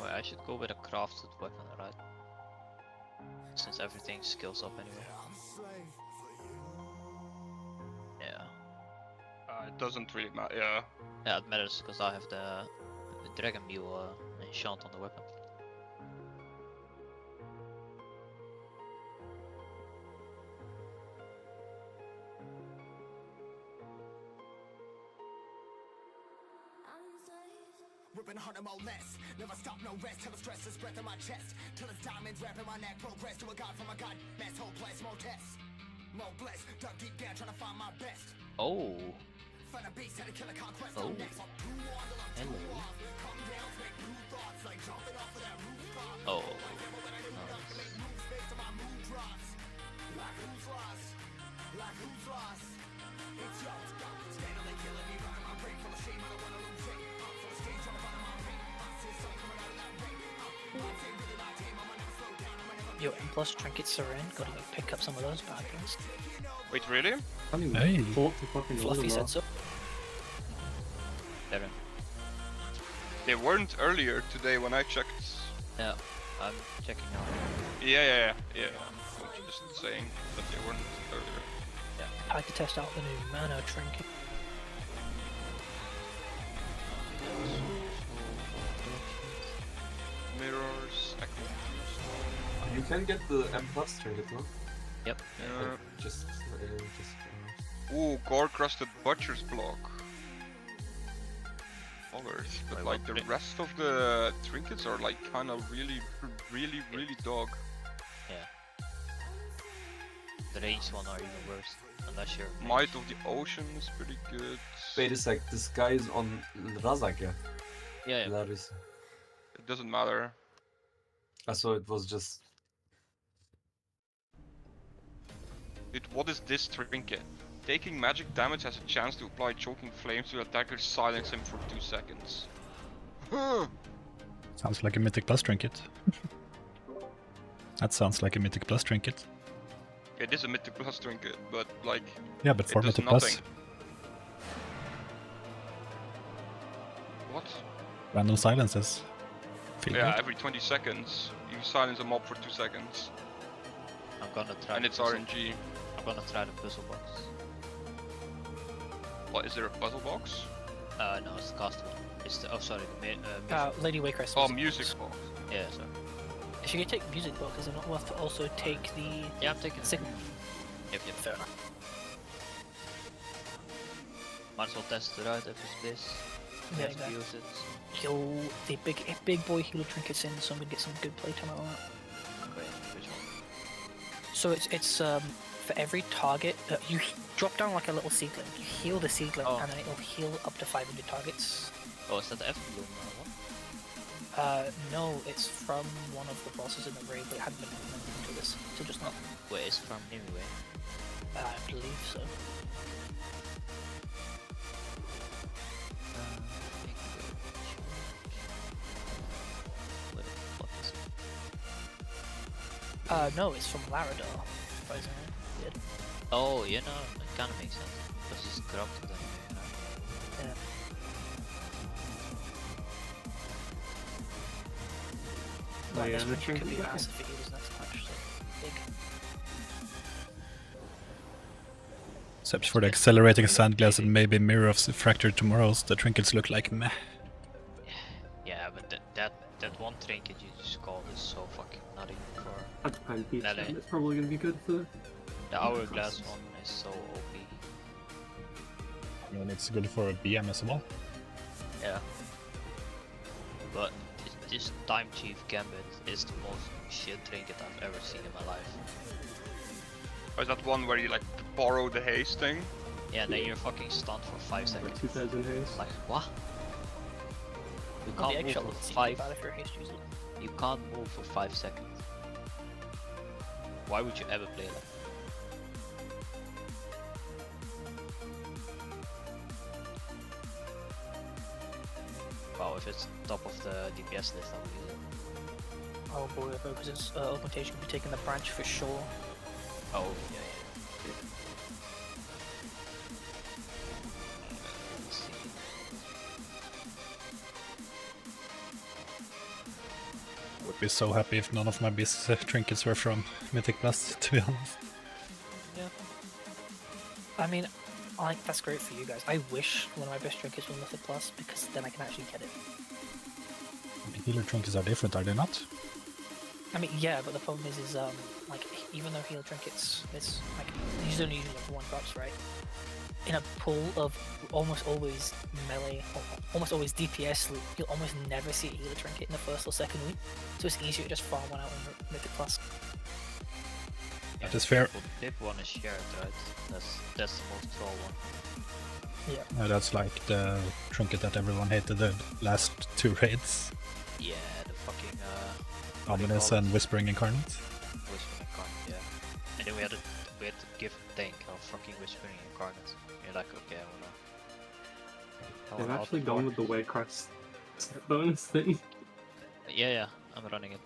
Well, I should go with a crafted weapon, right? Since everything scales up anyway. Yeah. It doesn't really matter. Yeah. Yeah, it matters because I have the dragon meal enchant on the weapon. Ripping harder, more less. Never stop, no rest. Till the stress is breath in my chest. Till it's diamonds wrapping my neck. Progress to a god from a god. Mess, hopeless, more tests. More blessed. Dug deep down, trying to find my best. Oh. Find a beast, had to kill a conquest. Oh. Hello. Oh. Yo, M plus trinkets are in. Gotta go pick up some of those bad things. Wait, really? Hey. Fluffy said so. They're in. They weren't earlier today when I checked. Yeah, I'm checking out. Yeah. I'm just saying that they weren't earlier. I had to test out the new mana trinket. Mirrors, You can get the M plus trinket, no? Yep. Just. Ooh, gore crusted butcher's block. Colors, but Wait, like the what? rest of the trinkets are like kind of really dog. Yeah. The ranged one are even worse, unless you're. Might of the Ocean is pretty good. Wait a sec, this guy is on Razak, yeah? Yeah. Laris. It doesn't matter. I saw it was just. What is this trinket? Taking magic damage has a chance to apply choking flames to attackers, silence him for 2 seconds. Sounds like a Mythic Plus trinket. That sounds like a Mythic Plus trinket. It is a Mythic Plus trinket, but like... Yeah, but for it does Mythic nothing. Plus, What? random silences. Feel Yeah, good. every 20 seconds you silence a mob for 2 seconds. I'm gonna try. And the it's puzzle- RNG. I'm gonna try the puzzle box. What, is there a puzzle box? No, it's the cast one. It's the sorry, the music. Lady Waycrest. Oh, music box. Yeah, sorry. If you can take music box, is it not worth to also take the Yeah, I'm taking it. signal? Yep. Fair enough. Might as well test it out if it's this. Yeah, Yes, exactly. use it. Yo, the big boy healer trinkets in, so I'm gonna get some good playtime out of that. Wait, which one? So it's for every target, you drop down like a little seedling. You heal the seedling, Oh. and then it'll heal up to 500 targets. Oh, is that the F-Bloom one? No, it's from one of the bosses in the raid, but it hadn't been implemented into this, so just not. Wait, it's from anyway. I believe so. What is it? No, it's from Laradar. Surprisingly, weird. Oh, you know, it kind of makes sense. Because it's corrupted anyway, you know? Yeah. Oh yeah, This the one could be trinket. massive if he was next match, so big. Except for the accelerating sandglass and maybe mirror of the fractured tomorrows, the trinkets look like meh. Yeah, but that one trinket you just called is so fucking nutty for... That's kind of Melee. It's probably gonna be good for. The hourglass one is so OP. I mean, it's good for a BM as well. Yeah. But this Time Chief Gambit is the most shit trinket I've ever seen in my life. Or is that one where you like borrow the haste thing? Yeah, then you're fucking stunned for 5 seconds. 2000 haste. Like, what? You On the can't move eggshell for doesn't seem 5... bad if you're a haste user. You can't move for 5 seconds. Why would you ever play that? Wow, if it's top of the DPS list, I would use it. Oh boy, because its augmentation could be taking the branch for sure. Oh, yeah. Let's see. be so happy if none of my beast trinkets were from Mythic Plus, to be honest. Yeah. I mean, that's great for you guys. I wish one of my best trinkets were Mythic Plus because then I can actually get it. The healer trinkets are different, are they not? I mean, yeah, but the problem is like, even though healer trinkets, it's like, these only usually like 1 drops, right? In a pool of almost always melee, or almost always DPS, you'll almost never see a healer trinket in the first or second week, so it's easier to just farm one out in Mythic Plus. That is fair. Pip one is shared, right? That's the most troll one. Yeah. That's like the trinket that everyone hated the last 2 raids. Yeah, the fucking Ominous and Whispering Incarnate. Whispering Incarnate, yeah. And then we had to give Tank our fucking Whispering Incarnate. You're like, okay, I They've wanna actually outperform. gone with the Waycrest bonus thing. Yeah, I'm running it.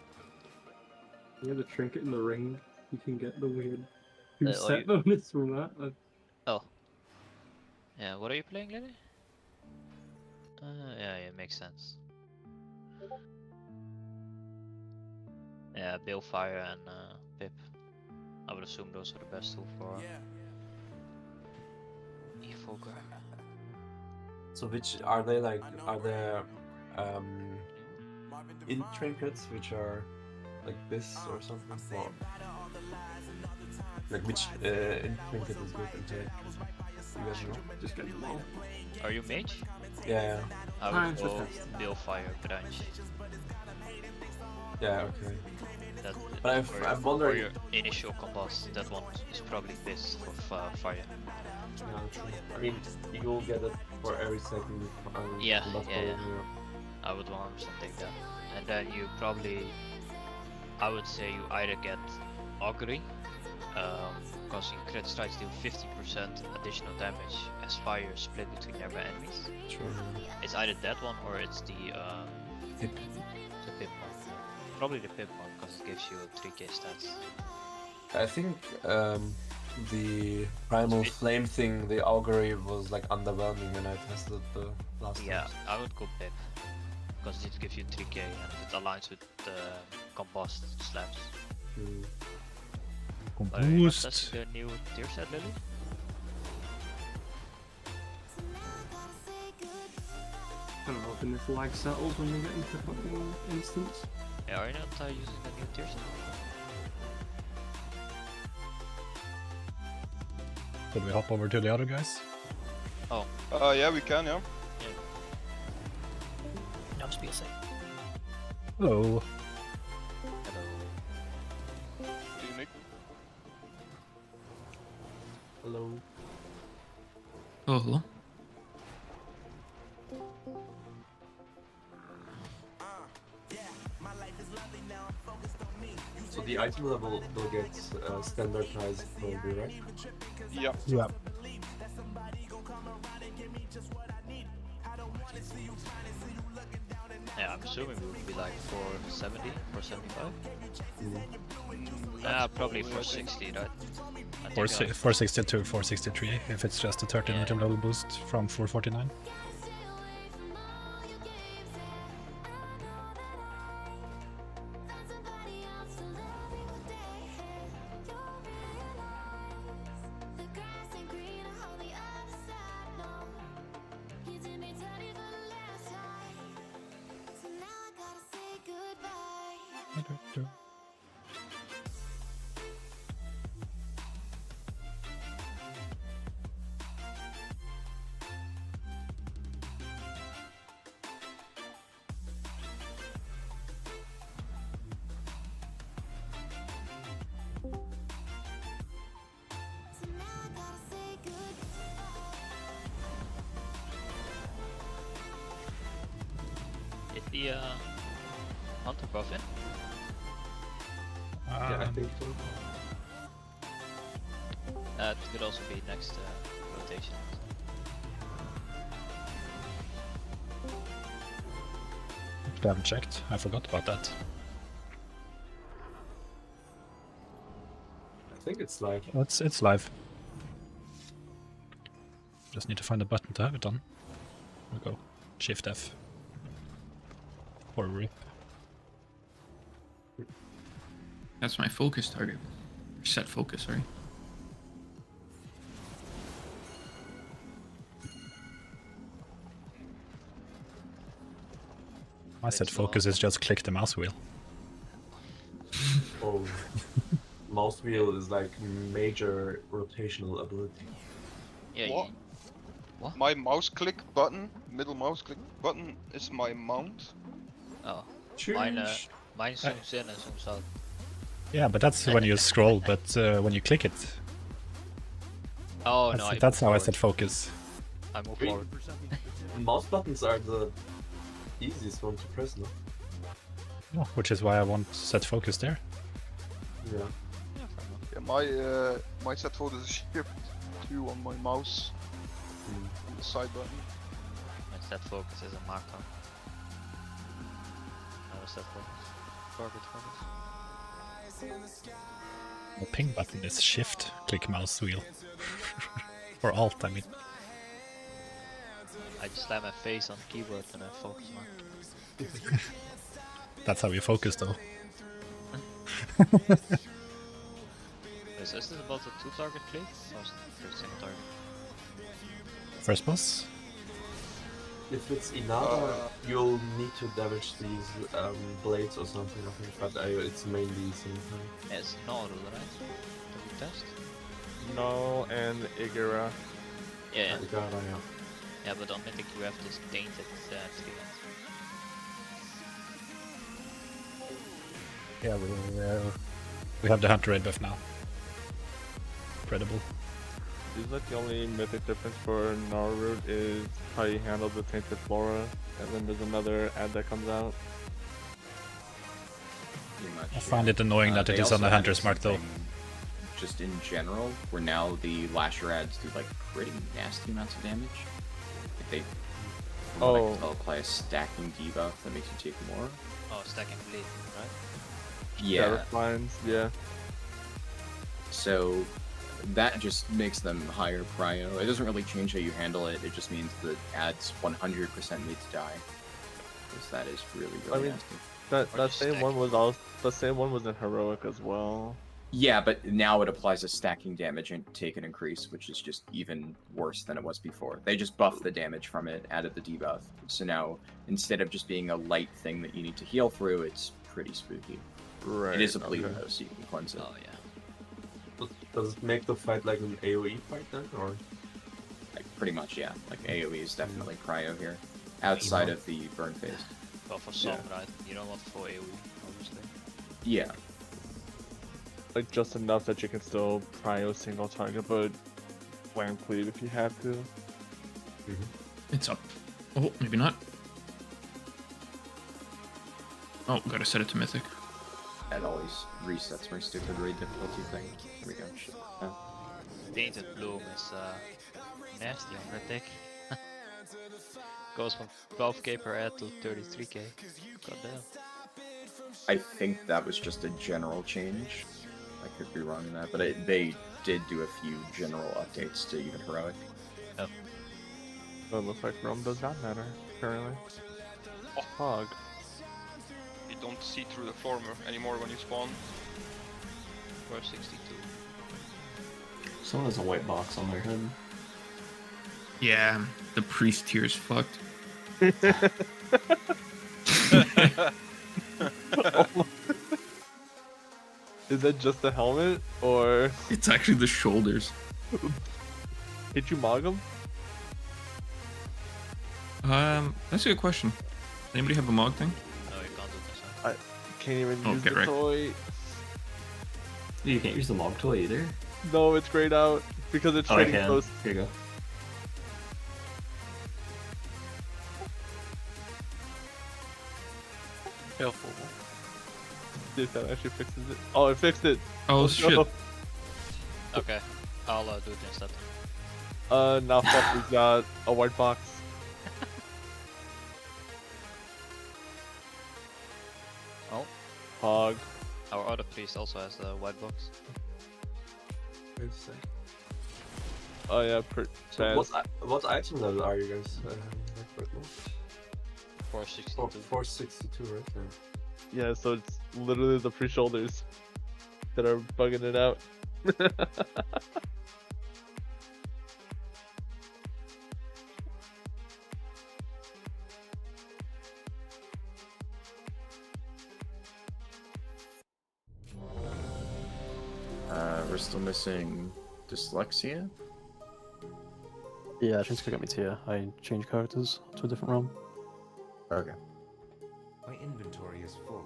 Yeah, the trinket in the ring. You can get the weird Oh, set bonus from that. Oh. Yeah, what are you playing, Lily? Yeah, it makes sense. Yeah, Balefire and Pip. I would assume those are the best two for Evoker. So which are they like? Are there in trinkets which are like this or something? Or like which in trinket is good and take? You guys know? Just get them all. Are you mage? Yeah. I I'm would just go testing. Balefire branch. Yeah. Okay. That, But I'm for wondering. your initial combust, that one is probably best for fire. Yeah, true. I mean, you will get it for every second. Yeah, combat yeah, volume, I would 100% take that. And then you probably, I would say you either get Augury, because in crit strikes deal 50% additional damage as fire is split between nearby enemies. True. It's either that one or it's the Pip. Pip one. Probably the Pip one because it gives you 3k stats. I think the primal flame thing, the augury was like underwhelming when I tested the last Yeah, time. I would go Pip because it gives you 3k and it aligns with the combust slabs. Mm. But are you not Boost. testing the new tier set, Lily? Kind of hoping this lag settles when we get into fucking instance. Yeah, are you not using the new tier set? Could we hop over to the other guys? Yeah, we can, yeah. No, just be a sec. Hello. Hello. Do you, Nick? Hello. Oh, So the item level will get standardized probably, right? Yeah. Yeah. Yeah, I'm assuming we would be like 470, 475? Probably 460, right? I think 462, 463 if it's just a 13 Yeah. item level boost from 449. Is the Hunter buff in? Yeah, I think so. It could also be next rotation. I haven't checked. I forgot about that. I think it's like It's live. Just need to find a button to have it on. There we go. Shift F. Or rip. That's my focus target. Set focus, sorry. My set focus is just click the mouse wheel. Oh, mouse wheel is like major rotational ability. Yeah. What? What? My mouse click button, middle mouse click button, is my mount. Oh. Mine Sheesh. zooms in and zooms out. Yeah, but that's when you scroll. But when you click it, Oh that's, no, I that's move how I forward. set focus. I move forward. Mouse buttons are the easiest one to press, no? Yeah, which is why I want set focus there. Yeah. Yeah, fair enough. Yeah, my set focus is shift 2 on my mouse, Mm. on the side button. My set focus is a markdown. No set focus. Target focus. The ping button is shift click mouse wheel. Or alt, I mean. I just slam my face on the keyboard and I focus more. That's how you focus, though. Is this about the 2-target play? Or is it the single target? First boss? If it's Inada, you'll need to damage these blades or something, I think, but it's mainly something. Yeah, it's Naru, right? Did we test? No, and Igara. Yeah, Yeah. yeah, but on Mythic you have this tainted skin. Yeah, we have the Hunter Red buff now. Incredible. Seems like the only mythic difference for Naru is how you handle the Tainted Flora, and then there's another ad that comes out. Pretty much, I find it annoying that it they is on the also added Hunter's Mark, though. something Just in general, where now the Lasher ads do like pretty nasty amounts of damage. Like they, from what I can tell, apply a stacking debuff that makes you take more. Oh, stacking bleed, right? Yeah. Lines, yeah. So that just makes them higher prio. It doesn't really change how you handle it. It just means the ads 100% need to die. Because that is really, really I mean, nasty. That same one was also the same one was in heroic as well. Yeah, but now it applies a stacking damage and take an increase, which is just even worse than it was before. They just buffed the damage from it, added the debuff. So now, instead of just being a light thing that you need to heal through, it's pretty spooky. Right. It is a bleed though, so you can cleanse it. Oh yeah. Does it make the fight like an AoE fight then, or? Like, pretty much, yeah. Like, AoE is definitely prio here. Outside of the burn phase. Well, for some, right? You don't want for AoE, obviously. Yeah. Like just enough that you can still prio single target, but flank cleave if you have to. It's up. Oh, maybe not. Oh, gotta set it to Mythic. That always resets my stupid raid difficulty thing. Here we go. Tainted Bloom is nasty on that deck. Goes from 12k per ad to 33k. Goddamn. I think that was just a general change. I could be wrong in that, but they did do a few general updates to even heroic. Oh. So it looks like Rome does not matter currently. Oh. Hog. You don't see through the floor anymore when you spawn. 462. Someone has a white box on their head. Yeah, the priest here is fucked. Is that just the helmet, or It's actually the shoulders. did you mog him? That's a good question. Anybody have a mog thing? No, you can't do this. Can't even use Okay, the right. toy. You can't use the log toy either. No, it's grayed out because it's Oh, I trading can. close. Here you go. Careful. If that actually fixes it. Oh, it fixed it. Oh Let's shit. go. Okay, I'll do it instead. Now Fluffer's got a white box. Oh, Hog. our other priest also has the white box. Oh yeah, So what item level are you guys like right now? 462. 462, right? Yeah. Yeah, so it's literally the pre-shoulders. that are bugging it out. We're still missing dyslexia. Yeah, she's gonna get me tier. I changed characters to a different realm. Okay. My inventory is full.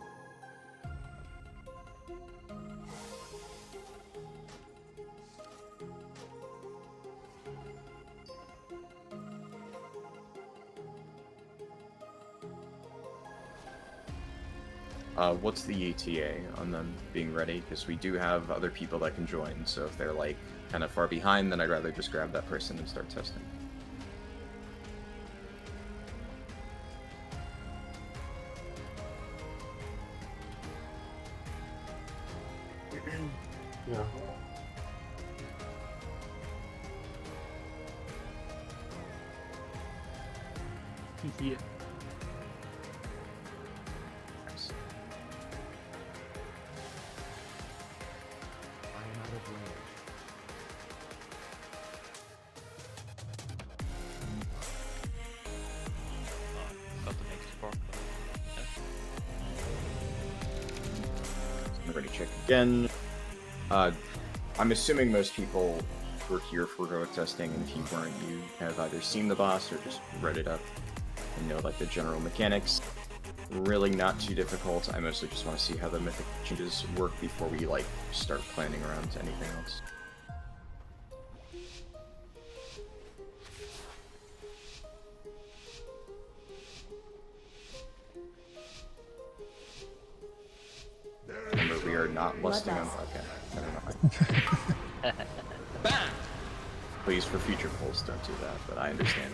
What's the ETA on them being ready? Because we do have other people that can join, so if they're like kind of far behind, then I'd rather just grab that person and start testing. Yeah. Yeah. I am out of range. Got to make spark. I'm ready to check again. I'm assuming most people were here for heroic testing, and if you weren't, you have either seen the boss or just read it up and know like the general mechanics. Really not too difficult. I mostly just want to see how the mythic changes work before we like start planning around anything else. Remember, we are not lusting on. Okay, never mind. Please, for future polls, don't do that. But I understand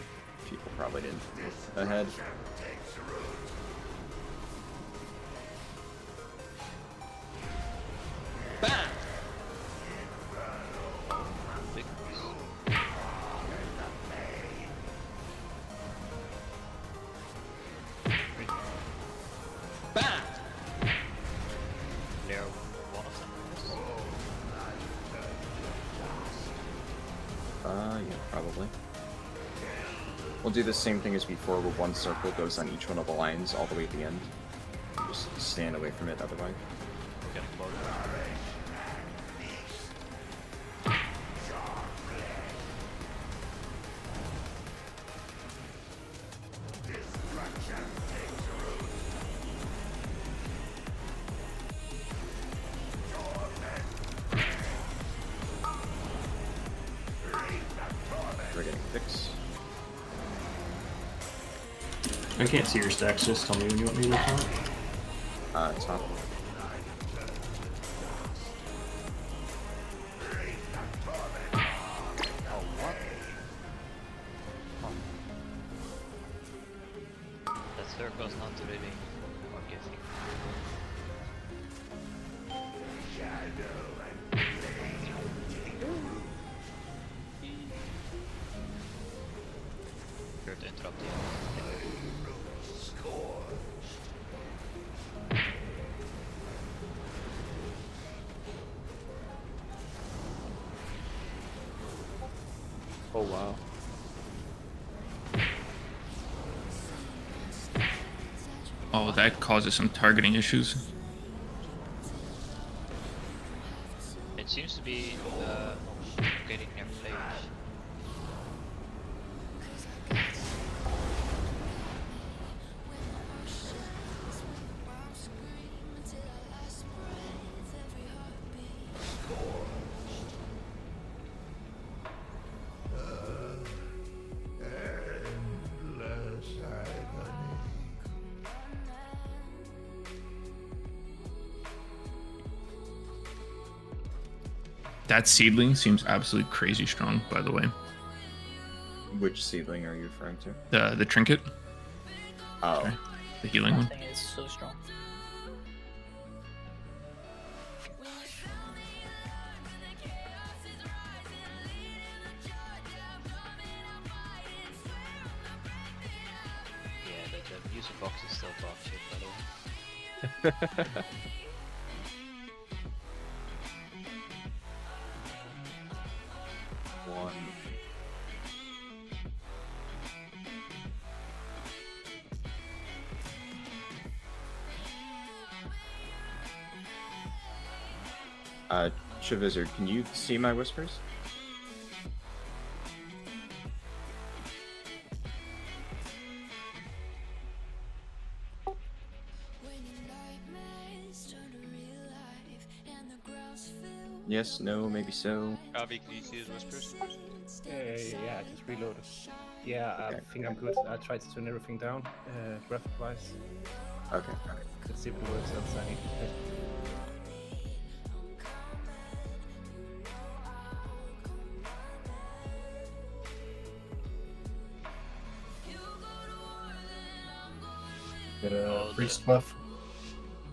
people probably didn't move ahead. They're one of them. Yeah, probably. We'll do the same thing as before, where one circle goes on each one of the lines all the way at the end. Just stand away from it otherwise. We're getting close. We're getting fixed. I can't see your stacks, just tell me when you want me to look on it. Top. Oh, what? That circle's not really forgiving. Here to interrupt you. Oh wow. Oh, that causes some targeting issues. It seems to be getting their flames. That seedling seems absolutely crazy strong, by the way. Which seedling are you referring to? The trinket, Oh, sorry, the healing That one. thing is so strong. Yeah, the music box is still dog shit, by the way. Chivizard, can you see my whispers? Yes, no, maybe so. Gavi, can you see his whispers? Yeah, I just reloaded. Yeah, Okay. I think I'm good. I tried to turn everything down, graphic-wise. Okay. Let's see if it works outside. Get a Oh, priest buff.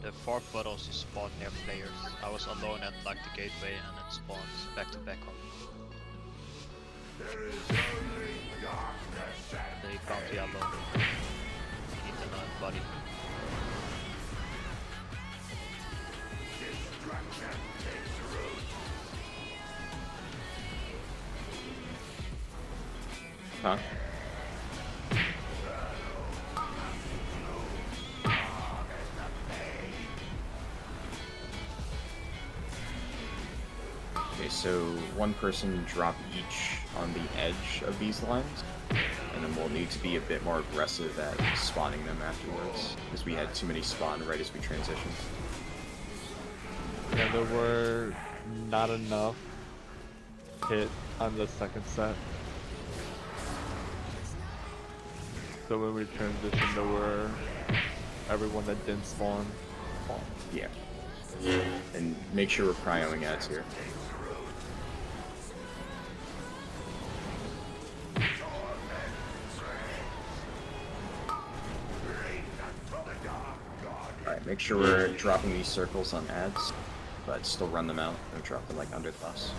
The 4 bottles you spawn near players. I was alone at like the gateway and it spawns back to back on me. They can't be alone. You need another body. Huh? Okay, so one person drop each on the edge of these lines, and then we'll need to be a bit more aggressive at spawning them afterwards, because we had too many spawn right as we transitioned. Yeah, there were not enough hit on the second set. So when we transitioned, there were everyone that didn't spawn. Yeah. And make sure we're cryoing ads here. Alright, make sure we're dropping these circles on ads, but still run them out and drop them like under the bus.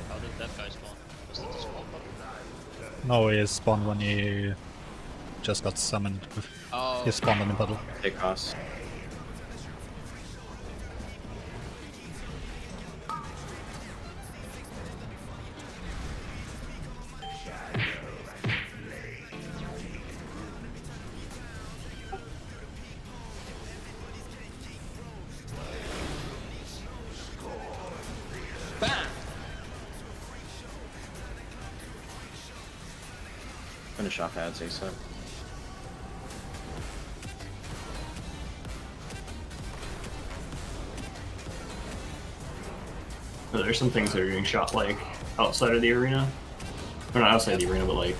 How did that guy spawn? Was that the spawn button? No, he spawned when he just got summoned. Oh. He spawned in the puddle. Take costs. Finish off ads ASAP. There's some things that are getting shot like outside of the arena. Or not outside the arena, but like.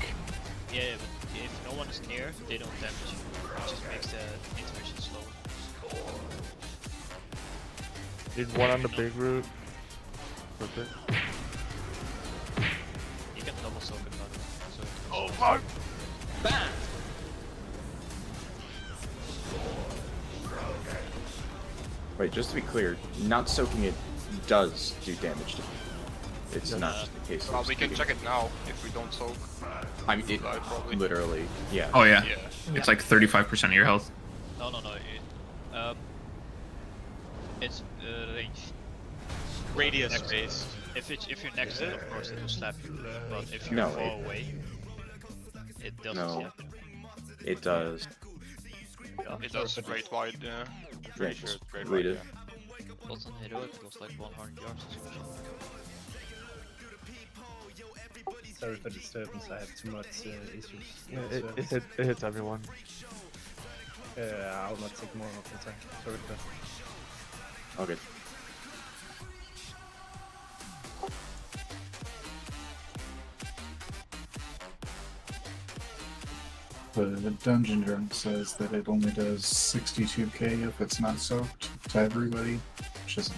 Yeah, but if no one is near, they don't damage you. It just makes the intermission slow. Need one on the big route. Perfect. You can double soak it, by the way. So Oh fuck! Bam! Wait, just to be clear, not soaking it does do damage to me. It's not just a case of... Well, we can check it now if we don't soak. I mean, it probably. literally, yeah. Oh yeah. Yeah. It's like 35% of your health. No. It's range. Radius Next- based. If you're next to it, of course it will slap you. But if you're No, far it- away, it doesn't No. slap you. It does. Yeah. It does straight wide, yeah. Pretty sure it's straight read wide, it. yeah. But on heroic it was like 100 yards or something. Sorry for disturbance, I have too much issues. Yeah, it hits everyone. I'll not take more of the time. Sorry for that. All good. The dungeon journal says that it only does 62k if it's not soaked to everybody, which isn't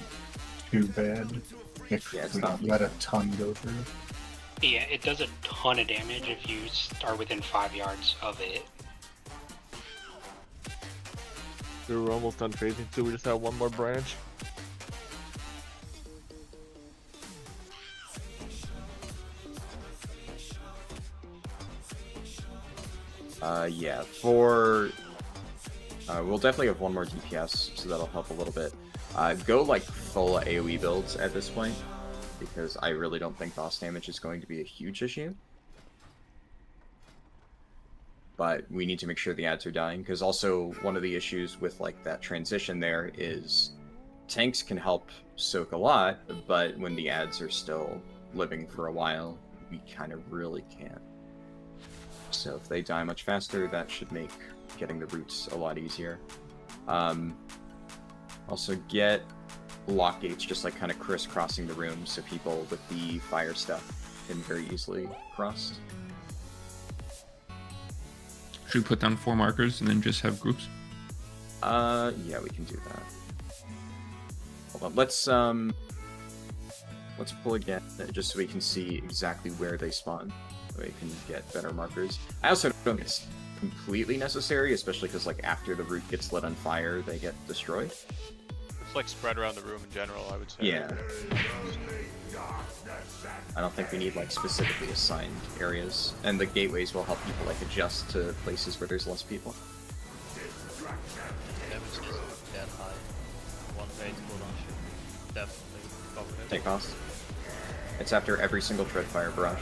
too bad if Yeah, it's we not- don't let a ton go through. Yeah, it does a ton of damage if you are within 5 yards of it. We were almost done phasing 2, we just have one more branch. Yeah, for... we'll definitely have one more DPS, so that'll help a little bit. Go like full AoE builds at this point, because I really don't think boss damage is going to be a huge issue. But we need to make sure the ads are dying, because also one of the issues with like that transition there is tanks can help soak a lot, but when the ads are still living for a while, we kind of really can't. So if they die much faster, that should make getting the roots a lot easier. Also get lock gates just like kind of crisscrossing the room so people with the fire stuff can very easily cross. Should we put down 4 markers and then just have groups? Yeah, we can do that. Hold on, let's pull again just so we can see exactly where they spawn. So we can get better markers. I also don't think it's completely necessary, especially because like after the root gets lit on fire, they get destroyed. It's like spread around the room in general, I would say. Yeah. I don't think we need like specifically assigned areas, and the gateways will help people like adjust to places where there's less people. Damage isn't that high. 1 rate cooldown should definitely cover it. Take cost. It's after every single Treadfire brush.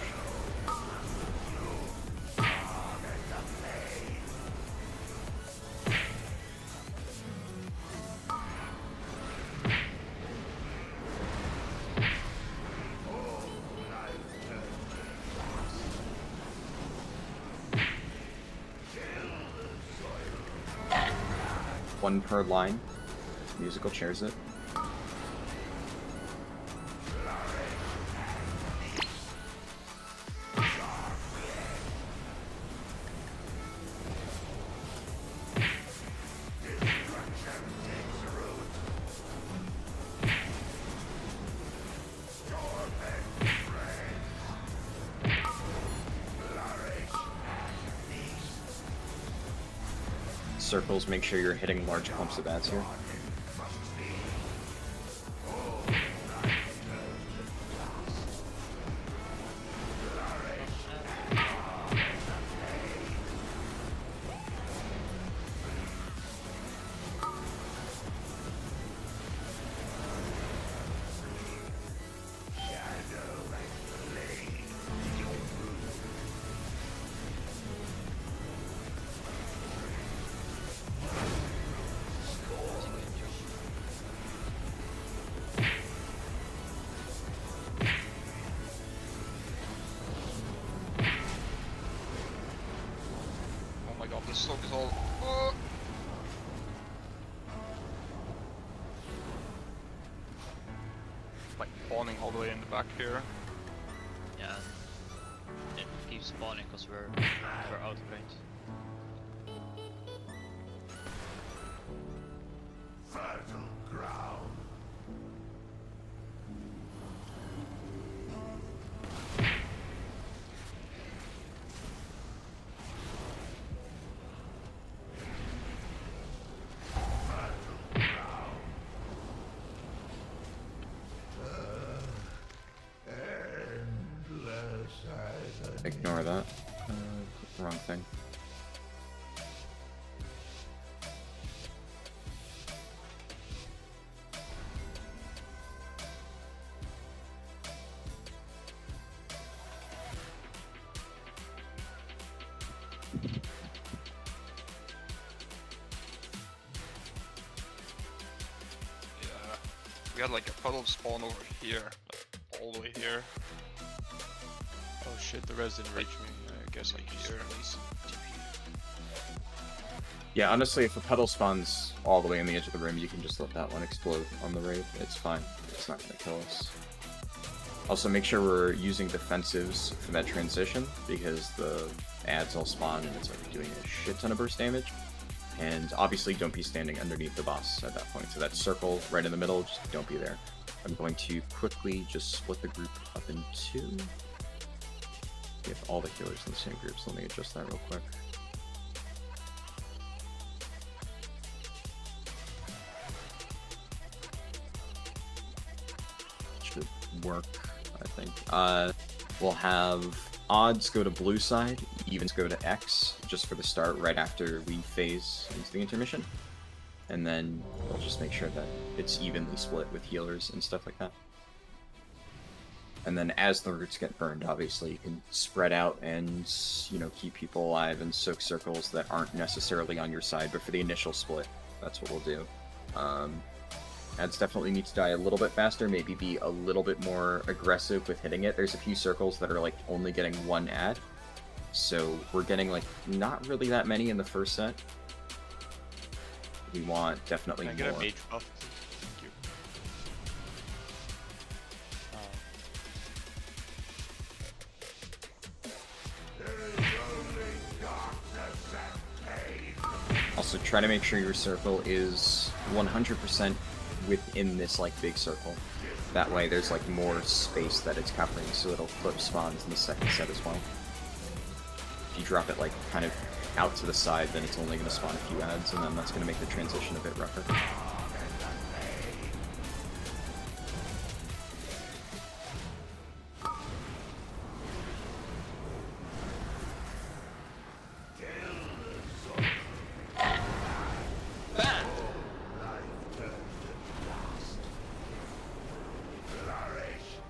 One per line. Musical chairs it. Circles, make sure you're hitting large clumps of ads here. This soak is all. Like spawning all the way in the back here. Yeah, it keeps spawning because we're out of range. Fertile ground. Ignore that. Wrong thing. Yeah, we had like a puddle spawn over here, like, all the way here. Oh shit, the res didn't reach me. I guess like here. Yeah, honestly, if a puddle spawns all the way on the edge of the room, you can just let that one explode on the raid. It's fine. It's not gonna kill us. Also, make sure we're using defensives for that transition, because the ads all spawn and it's like doing a shit ton of burst damage. And obviously, don't be standing underneath the boss at that point. So that circle right in the middle, just don't be there. I'm going to quickly just split the group up in 2. We have all the healers in the same group, so let me adjust that real quick. Should work, I think. We'll have odds go to blue side, evens go to X, just for the start right after we phase into the intermission. And then we'll just make sure that it's evenly split with healers and stuff like that. And then as the roots get burned, obviously, you can spread out and, you know, keep people alive and soak circles that aren't necessarily on your side, but for the initial split, that's what we'll do. Ads definitely need to die a little bit faster, maybe be a little bit more aggressive with hitting it. There's a few circles that are like only getting one ad, so we're getting like not really that many in the first set. We want definitely Can I more. get a mage buff? Thank you. Also, try to make sure your circle is 100% within this like big circle. That way, there's like more space that it's covering, so it'll flip spawns in the second set as well. If you drop it like kind of out to the side, then it's only going to spawn a few ads, and then that's going to make the transition a bit rougher.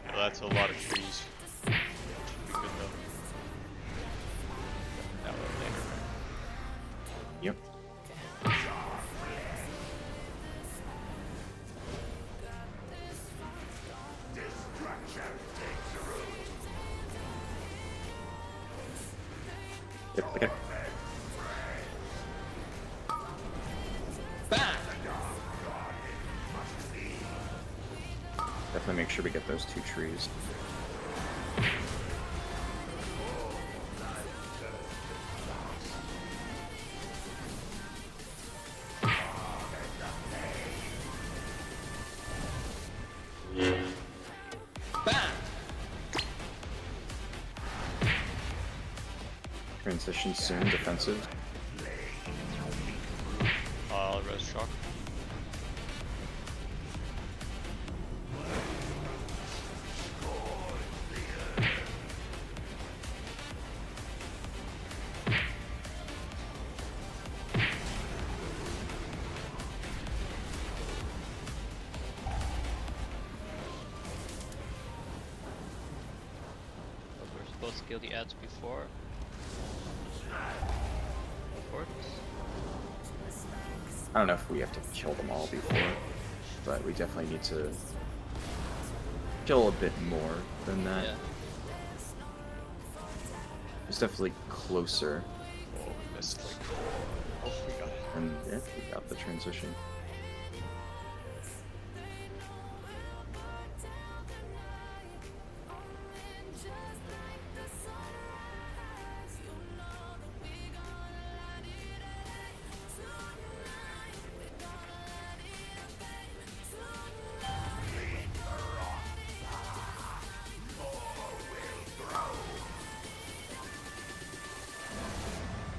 Well, that's a lot of trees. Should be good though. That one there. Yep. Yep, okay. Definitely make sure we get those 2 trees. Transition soon, defensive. I'll res shock. We're supposed to kill the ads before. I don't know if we have to kill them all before, but we definitely need to kill a bit more than that. Yeah. It's definitely closer. Oh, we missed like. Oh, we got it. And yeah, we got the transition.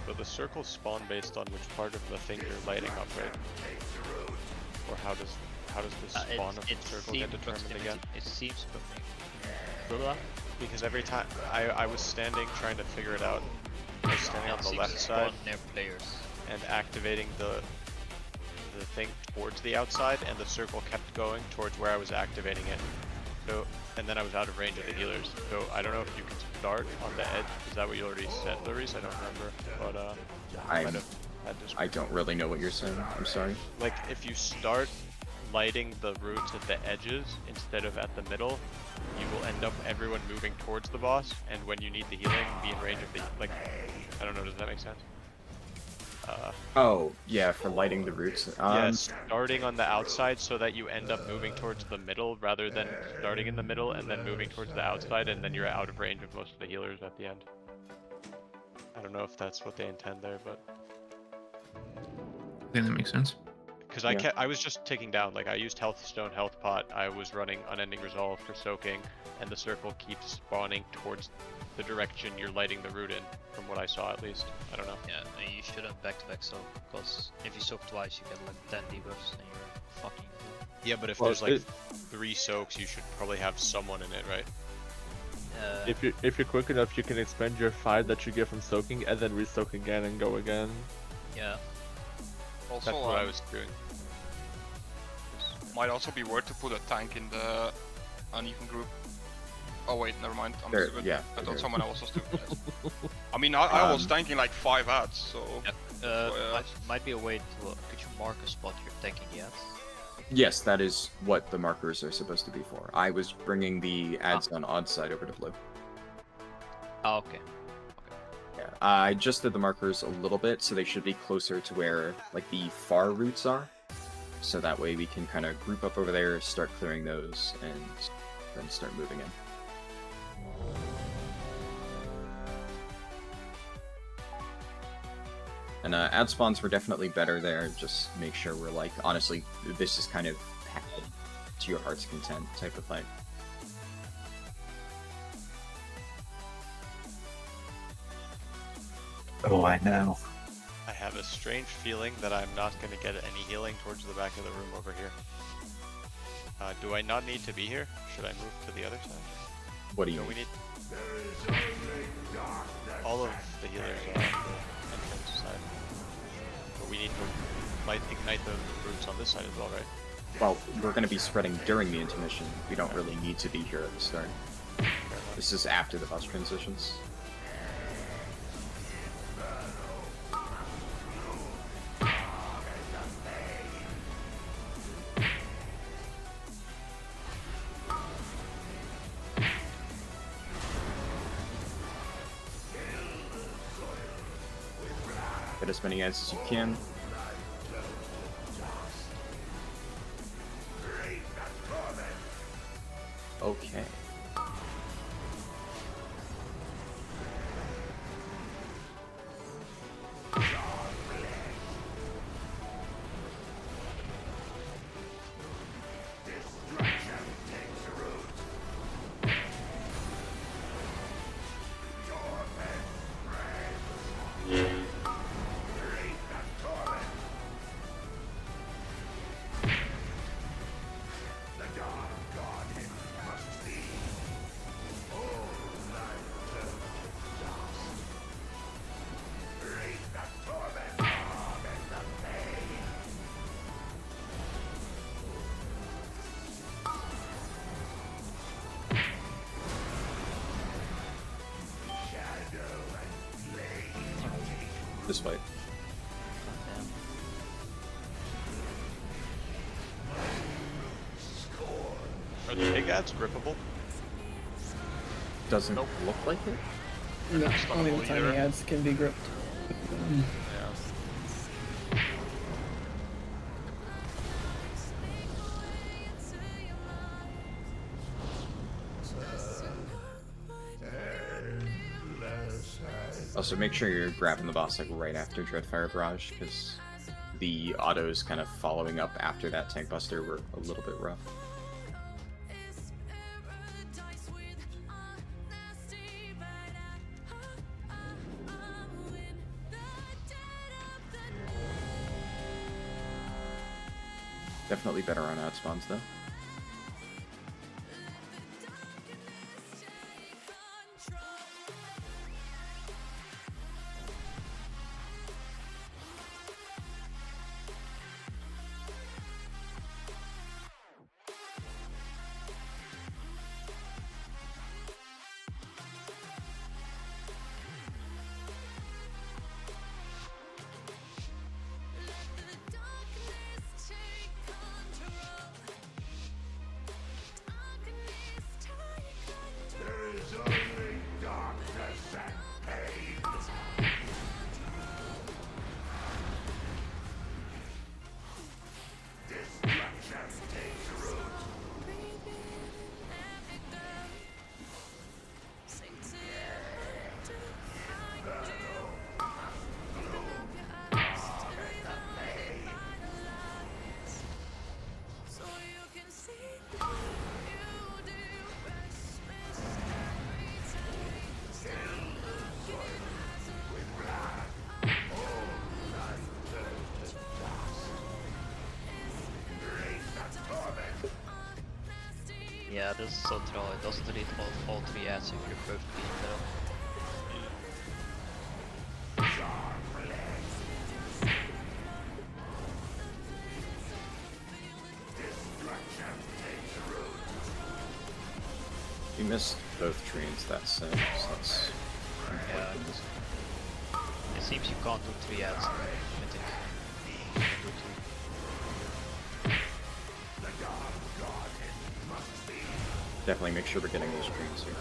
But the circles spawn based on which part of the thing you're lighting up, right? Or how does the spawn of the circle get determined again? It seems Because every time I was standing trying to figure it out, I was standing on the left side near players and activating the thing towards the outside, and the circle kept going towards where I was activating it. So, and then I was out of range of the healers. So I don't know if you can start on the edge. Is that what you already said, Luris? I don't remember. But I don't really know what you're saying. I'm sorry. like if you start lighting the roots at the edges instead of at the middle, you will end up everyone moving towards the boss, and when you need the healing, be in range of the like. I don't know. Does that make sense? Oh, yeah, for lighting the roots. Yeah, starting on the outside so that you end up moving towards the middle rather than starting in the middle and then moving towards the outside, and then you're out of range of most of the healers at the end. I don't know if that's what they intend there, but I think that makes sense. because I was just taking down, like I used health stone, health pot, I was running unending resolve for soaking, and the circle keeps spawning towards the direction you're lighting the root in, from what I saw at least. I don't know. Yeah, and you shouldn't back-to-back soak, because if you soak twice, you get like 10 debuffs and you're fucking. Yeah, but if there's like 3 soaks, you should probably have someone in it, right? If you're quick enough, you can expend your 5 that you get from soaking and then re-soak again and go again. Yeah. Also, That's what I was doing. might also be worth to put a tank in the uneven group. Oh wait, never mind. I'm There- stupid. yeah, I thought there. someone else was stupid. I mean, I was tanking like 5 ads, so. Yeah. Might be a way to. Could you mark a spot you're tanking the ads? Yes, that is what the markers are supposed to be for. I was bringing the ads on odd side over to blue. Oh, okay. Yeah, I adjusted the markers a little bit, so they should be closer to where like the far roots are. So that way we can kind of group up over there, start clearing those, and then start moving in. And ad spawns were definitely better there. Just make sure we're like, honestly, this is kind of packed to your heart's content type of thing. Oh, I know. I have a strange feeling that I'm not going to get any healing towards the back of the room over here. Do I not need to be here? Should I move to the other side? What do you No, mean? we need... All of the healers are on the entrance side. But we need to might ignite the roots on this side as well, right? Well, we're going to be spreading during the intermission. We don't really need to be here at the start. This is after the bus transitions. Get as many ads as you can. Okay. This way. Are the big ads grippable? Doesn't look like it. No, Just on only the the tiny leader. ads can be gripped. Yeah. Also, make sure you're grabbing the boss like right after Dreadfire Barrage, because the autos kind of following up after that Tank Buster were a little bit rough. Definitely better on ad spawns though. Yeah, this is so troll. It doesn't delete all three ads if you're perfectly in the middle. We missed both trains that set, so that's Yeah. It seems you can't do three ads in Mythic. You can do two. Definitely make sure we're getting those trees here.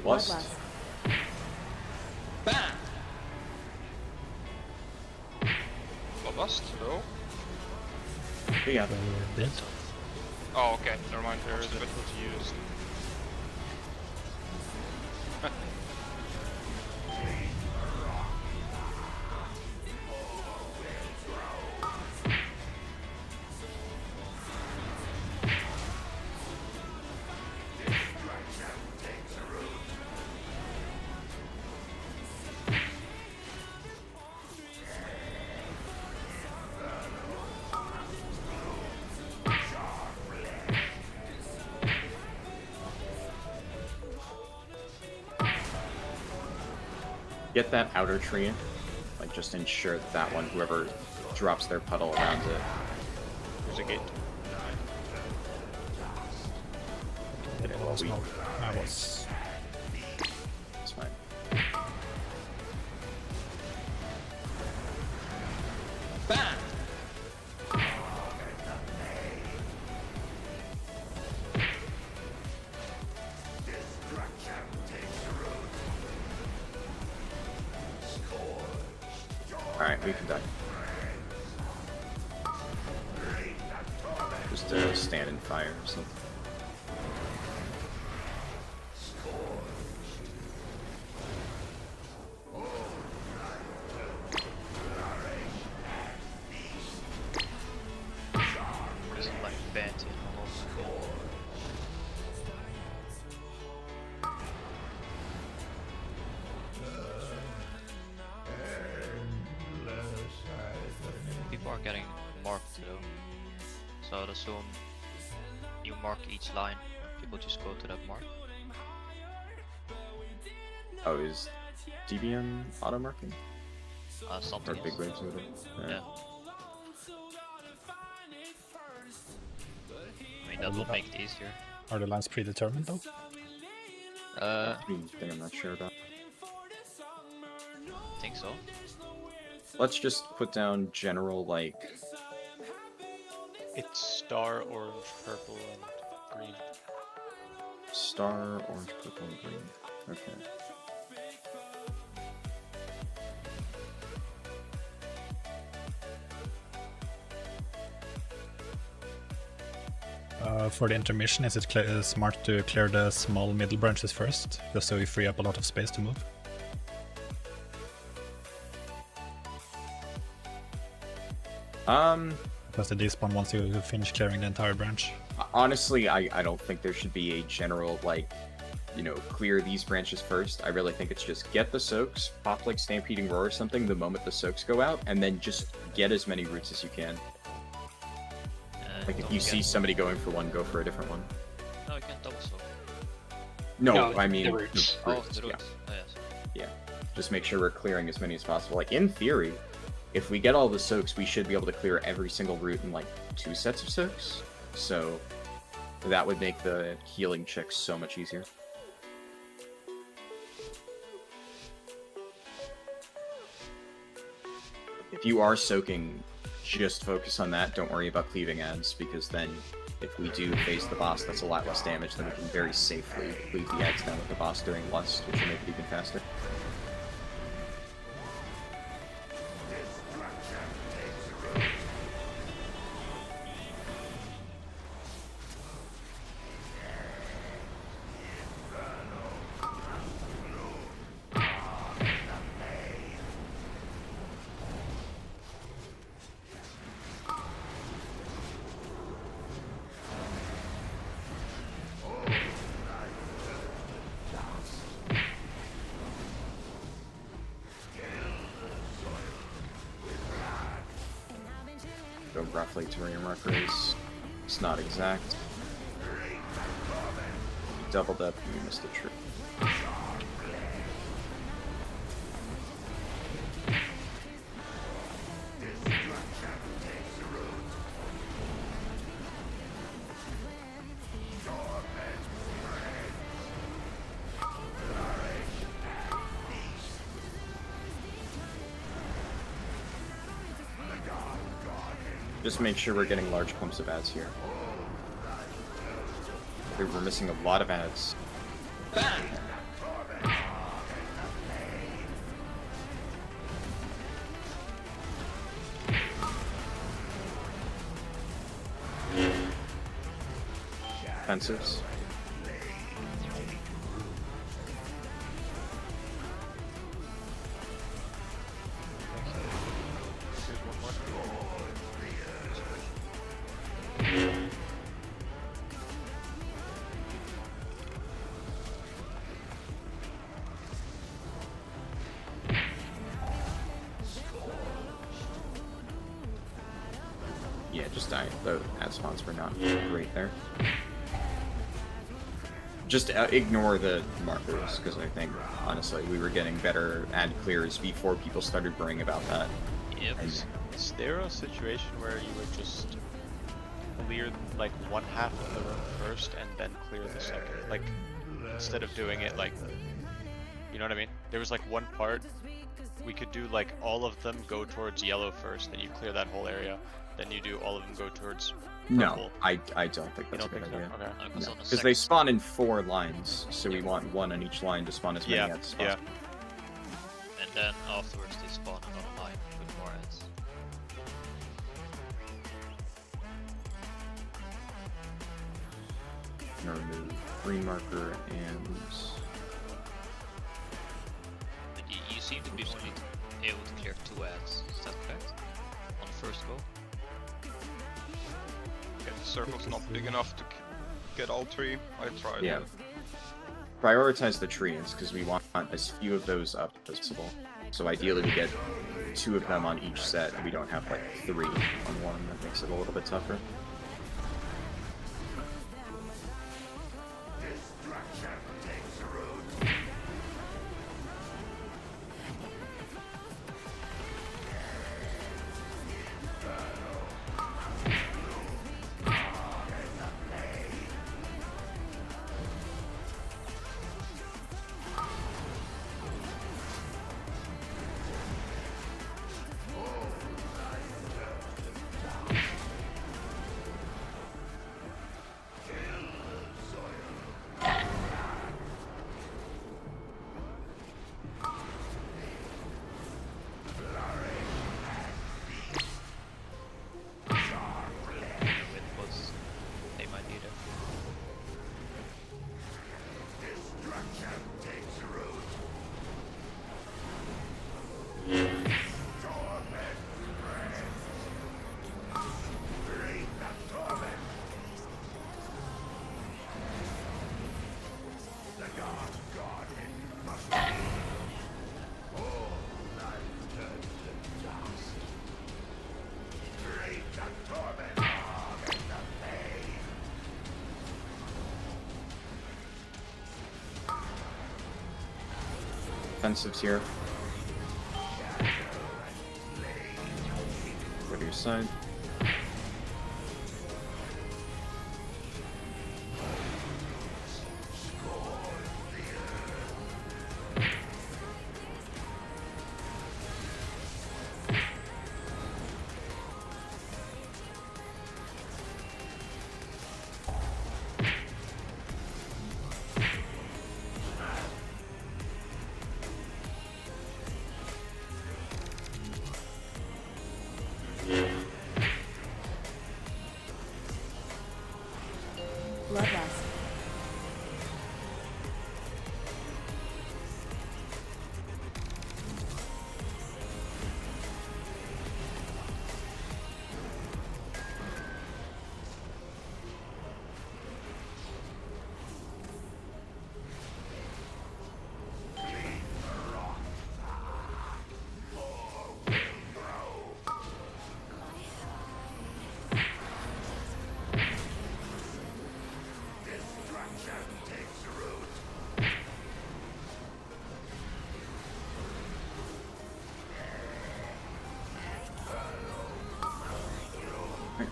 Bloodlust. Bam! Bloodlust? No? Yeah. Oh, okay. Never mind. There is a bit used. Get that outer tree in. Like, just ensure that that one, whoever drops their puddle around it. There's a gate. Hit it while we... I was. It's fine. Bam! Alright, we can die. Just stand in fire or something. Isn't like Banty almost. People are getting marked though, so I'd assume you mark each line, people just go to that mark. Oh, is DBM auto marking? Something Or big else. waves with it? Yeah. I mean, that will make it easier. Are the lines predetermined though? Thing I'm not sure about. I think so. Let's just put down general, like... It's star, orange, purple, and green. Star, orange, purple, and green. Okay. For the intermission, is it smart to clear the small middle branches first, just so you free up a lot of space to move? Because they despawn once you finish clearing the entire branch. Honestly, I don't think there should be a general, like, you know, clear these branches first. I really think it's just get the soaks, pop like Stampeding Roar or something the moment the soaks go out, and then just get as many roots as you can. Like, if you see somebody going for one, go for a different one. No, you can't double soak. No, I mean... the roots. Oh, roots, the yeah. roots. Oh, yes. Yeah. Just make sure we're clearing as many as possible. Like, in theory, if we get all the soaks, we should be able to clear every single root in, like, 2 sets of soaks. So, that would make the healing checks so much easier. If you are soaking, just focus on that. Don't worry about cleaving ads, because then if we do face the boss, that's a lot less damage. Then we can very safely cleave the ads down with the boss during Lust, which will make it even faster. go roughly to where your marker is. It's not exact. You doubled up and you missed a tree. Just make sure we're getting large clumps of ads here. We're missing a lot of ads. Offensives. Yeah, just die. The ad spawns were not great there. Just ignore the markers, because I think, honestly, we were getting better ad clears before people started worrying about that. Yep. Is there a situation where you would just clear like one half of the room first and then clear the second? Like, instead of doing it like, you know what I mean? There was like one part, we could do like all of them go towards yellow first, then you clear that whole area, then you do all of them go towards purple. No, I don't think that's a good idea. So? Okay. No, because they spawn in 4 lines, so we want one on each line to spawn as many ads as possible. And then afterwards they spawn another line with more ads. I'm gonna remove green marker and You seem to be only able to clear 2 ads, is that correct? On the first go? Yeah, the circle's not big enough to get all 3. I tried. yeah. Prioritize the trees, because we want as few of those up as possible. So ideally we get 2 of them on each set, and we don't have like 3 on one. That makes it a little bit tougher. They might need it. Offensives here. Go to your side.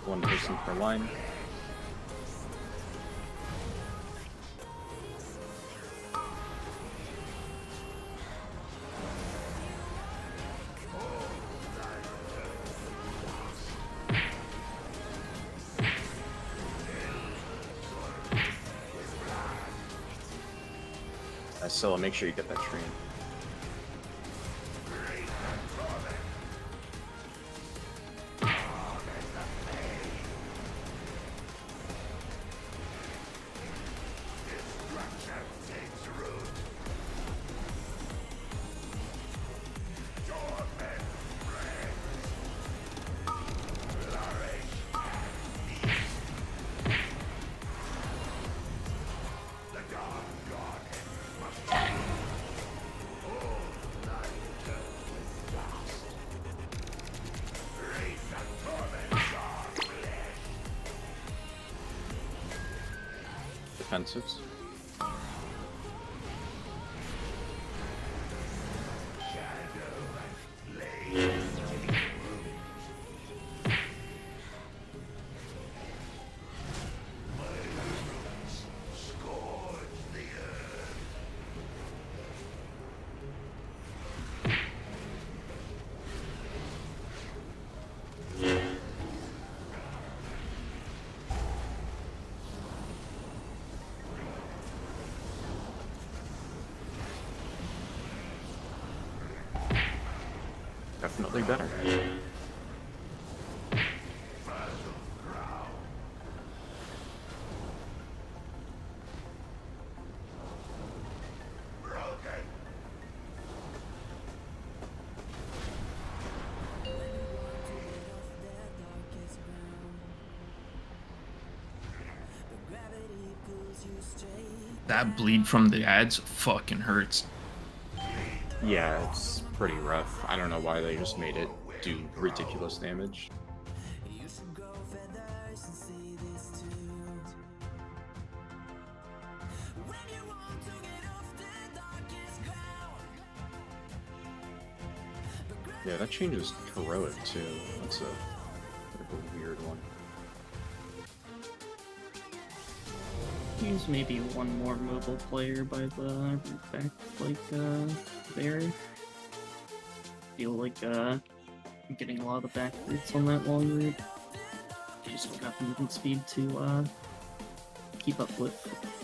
one person per line. Scylla, make sure you get that train. Defensives. Definitely better. That bleed from the ads fucking hurts. Yeah, it's pretty rough. I don't know why they just made it do ridiculous damage. Yeah, that changes heroic too. That's a weird one. Use maybe one more mobile player by the back, like, there. Feel like, I'm getting a lot of back roots on that long route. You just don't have movement speed to, keep up with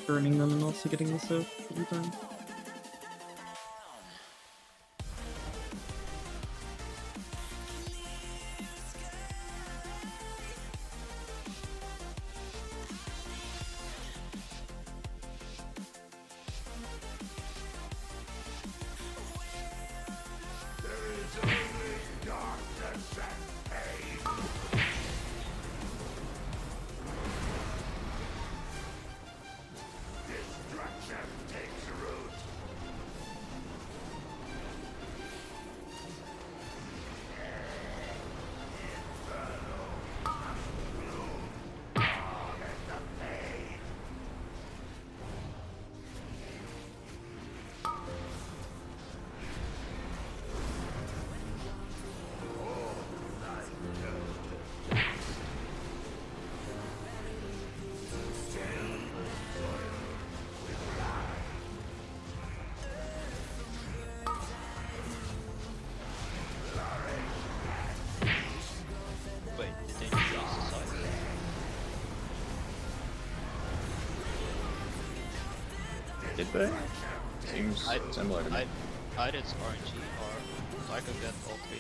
burning them and also getting the soak every time. Wait, did they change the side? Did they? Seems similar to me. Either it's RNG or I could get all three.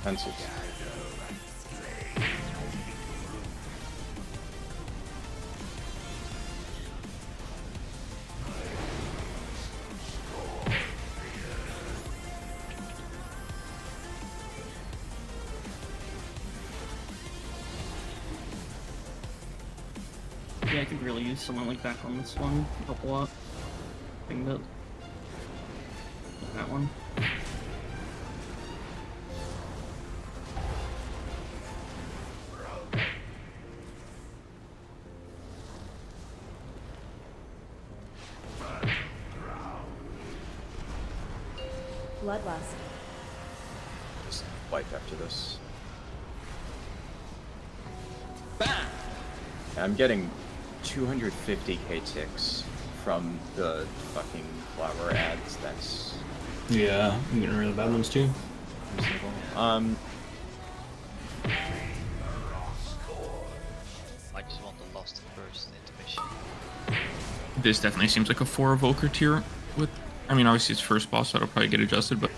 Defensive. Yeah, I could really use someone like back on this one. Help a lot. Thing that. That one. Bloodlust. Just wipe after this. I'm getting 250k ticks from the fucking flower ads. That's Yeah, I'm getting rid of bad ones too. reasonable. I just want the lost first intermission. This definitely seems like a 4 Evoker tier with, I mean, obviously it's first boss, so it'll probably get adjusted, but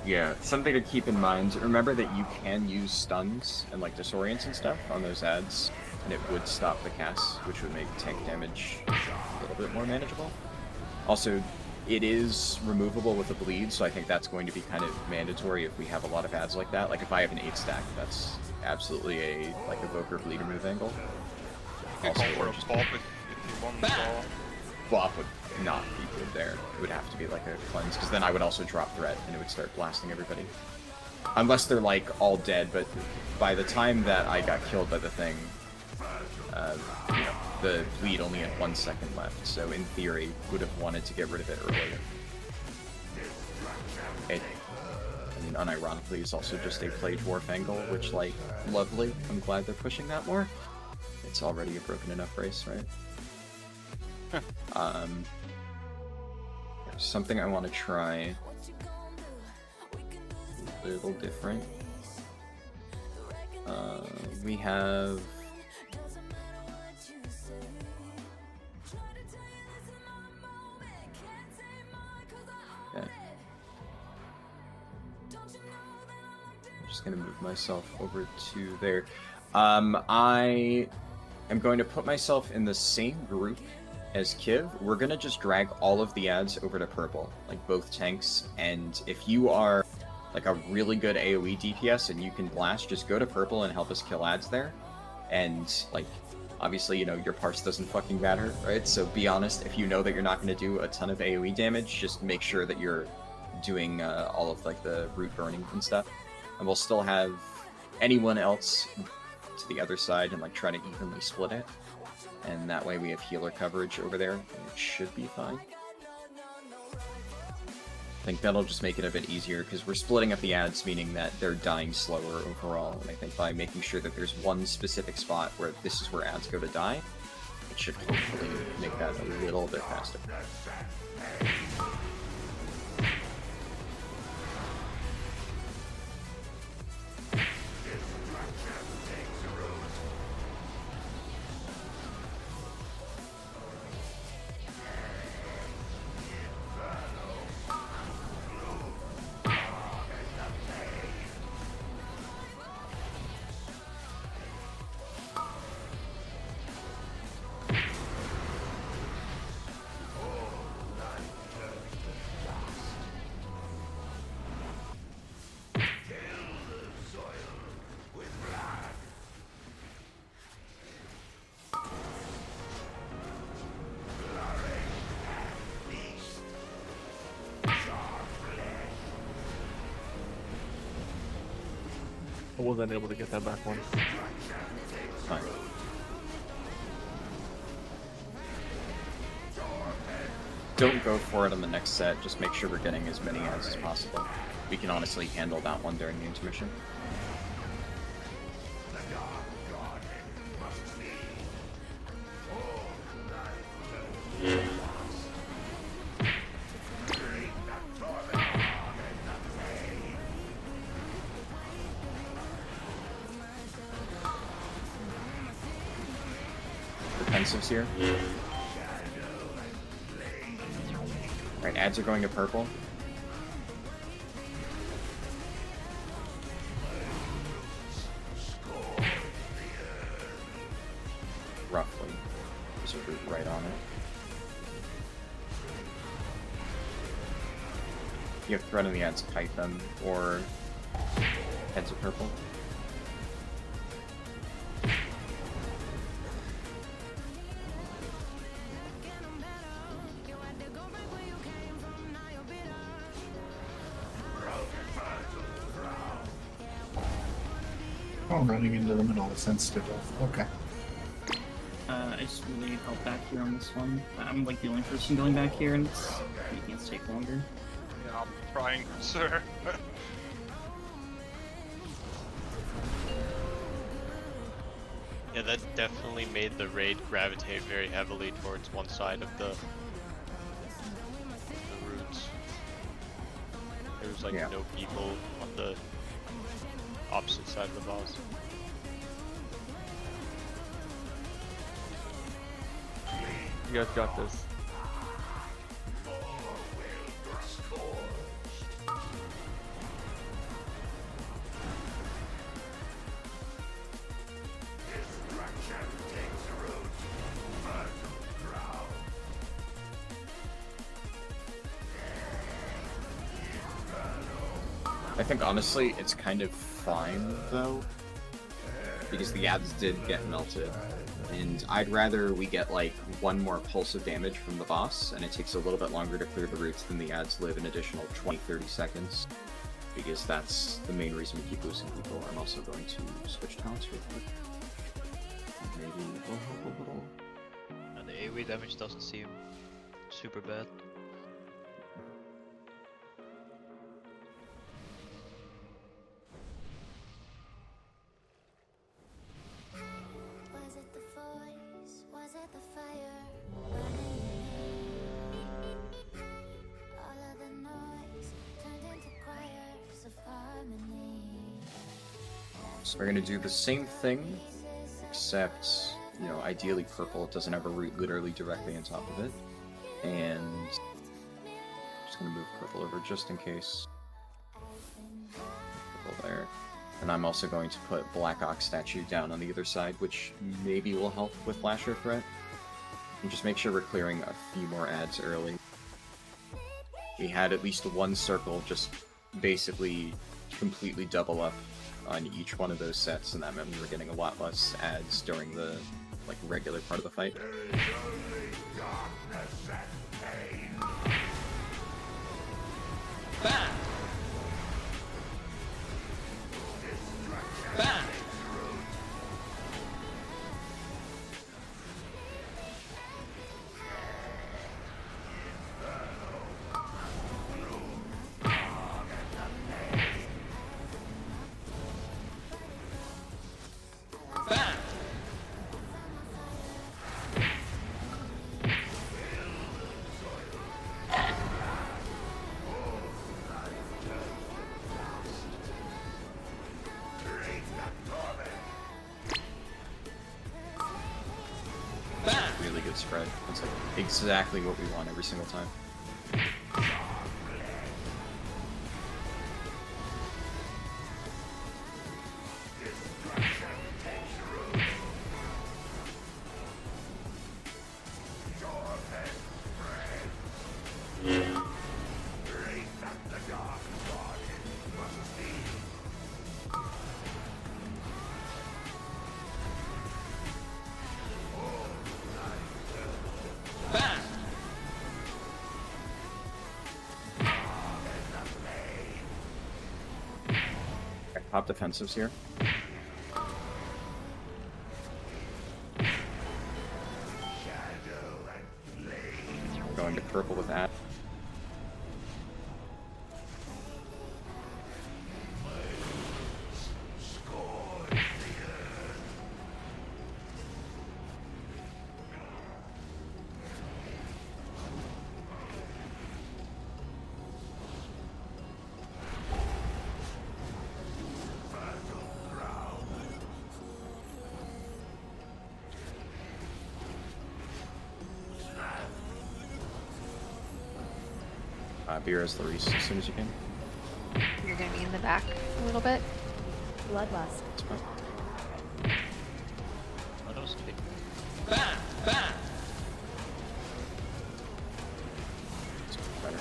Yeah, something to keep in mind. Remember that you can use stuns and like disorients and stuff on those ads, and it would stop the cast, which would make tank damage a little bit more manageable. Also, it is removable with a bleed, so I think that's going to be kind of mandatory if we have a lot of ads like that. Like if I have an 8 stack, that's absolutely a like evoker bleed remove angle. Also, Or or a just pop if you want to draw. Bop would not be good there. It would have to be like a cleanse, because then I would also drop threat and it would start blasting everybody. Unless they're like all dead, but by the time that I got killed by the thing, you know, the bleed only had 1 second left, so in theory, would have wanted to get rid of it earlier. It, I mean, unironically, is also just a Play Dwarf angle, which, like, lovely. I'm glad they're pushing that more. It's already a broken enough race, right? Something I want to try a little different. We have okay. I'm just gonna move myself over to there. I am going to put myself in the same group as Kiv. We're gonna just drag all of the ads over to purple, like both tanks, and if you are like a really good AoE DPS and you can blast, just go to purple and help us kill ads there. And like, obviously, you know, your parse doesn't fucking matter, right? So be honest, if you know that you're not gonna do a ton of AoE damage, just make sure that you're doing all of like the root burning and stuff. And we'll still have anyone else to the other side and like try to evenly split it. And that way we have healer coverage over there, and it should be fine. I think that'll just make it a bit easier, because we're splitting up the ads, meaning that they're dying slower overall, and I think by making sure that there's one specific spot where this is where ads go to die, it should hopefully make that a little bit faster. I wasn't able to get that back one. Fine. Don't go for it on the next set, just make sure we're getting as many ads as possible. We can honestly handle that one during the intermission. Defensives here. Alright, ads are going to purple. Roughly. There's a root right on it. You have threat on the ads, kite them, or heads of purple. Oh, running into the middle is sensitive. Okay. I just really need help back here on this one. I'm like the only person going back here, and it's making it take longer. Yeah, I'm trying, sir. Yeah, that definitely made the raid gravitate very heavily towards one side of the routes. There was like no people on the opposite side of the boss. You guys got this. I think honestly, it's kind of fine though, because the ads did get melted, and I'd rather we get like one more pulse of damage from the boss, and it takes a little bit longer to clear the roots than the ads live an additional 20-30 seconds, because that's the main reason we keep losing people. I'm also going to switch talents real quick. Maybe we'll help a little. And the AoE damage doesn't seem super bad. Was it the voice? Was it the fire burning in me? All of the noise turned into choirs of harmony. So we're gonna do the same thing, except, you know, ideally purple. It doesn't have a root literally directly on top of it. And I'm just gonna move purple over just in case. Purple there. And I'm also going to put Black Ox statue down on the other side, which maybe will help with Lasher threat. And just make sure we're clearing a few more ads early. We had at least one circle just basically completely double up on each one of those sets, and that meant we were getting a lot less ads during the like regular part of the fight. Bam! Bam! Really good spread. It's like exactly what we want every single time. Pop defensives here. Going to purple with that. Beer as Larice as soon as you can. You're gonna be in the back a little bit. Bloodlust. Oh, that was good. Bam! Bam! Better.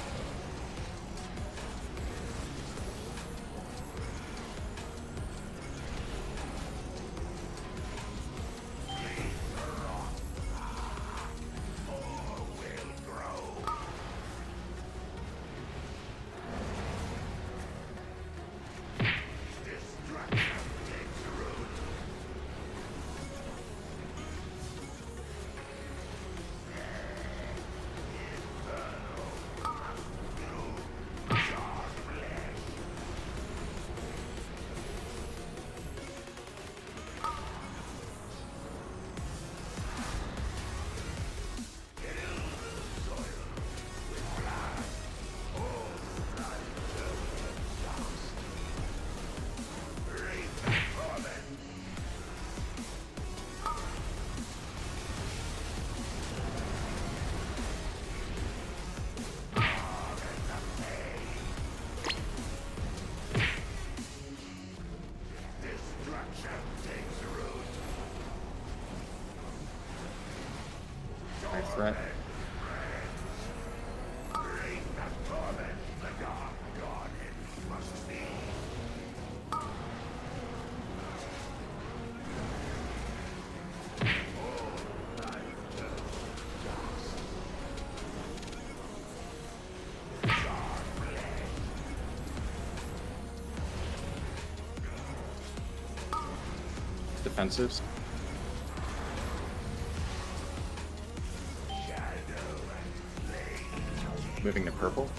defensives. Moving to purple.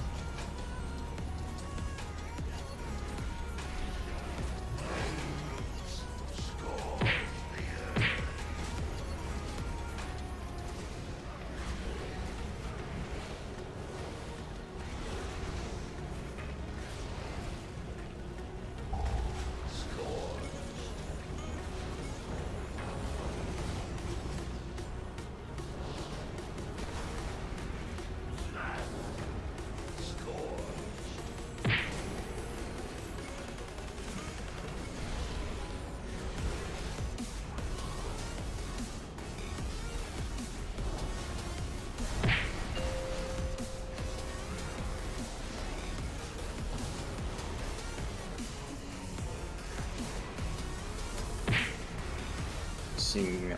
Seeing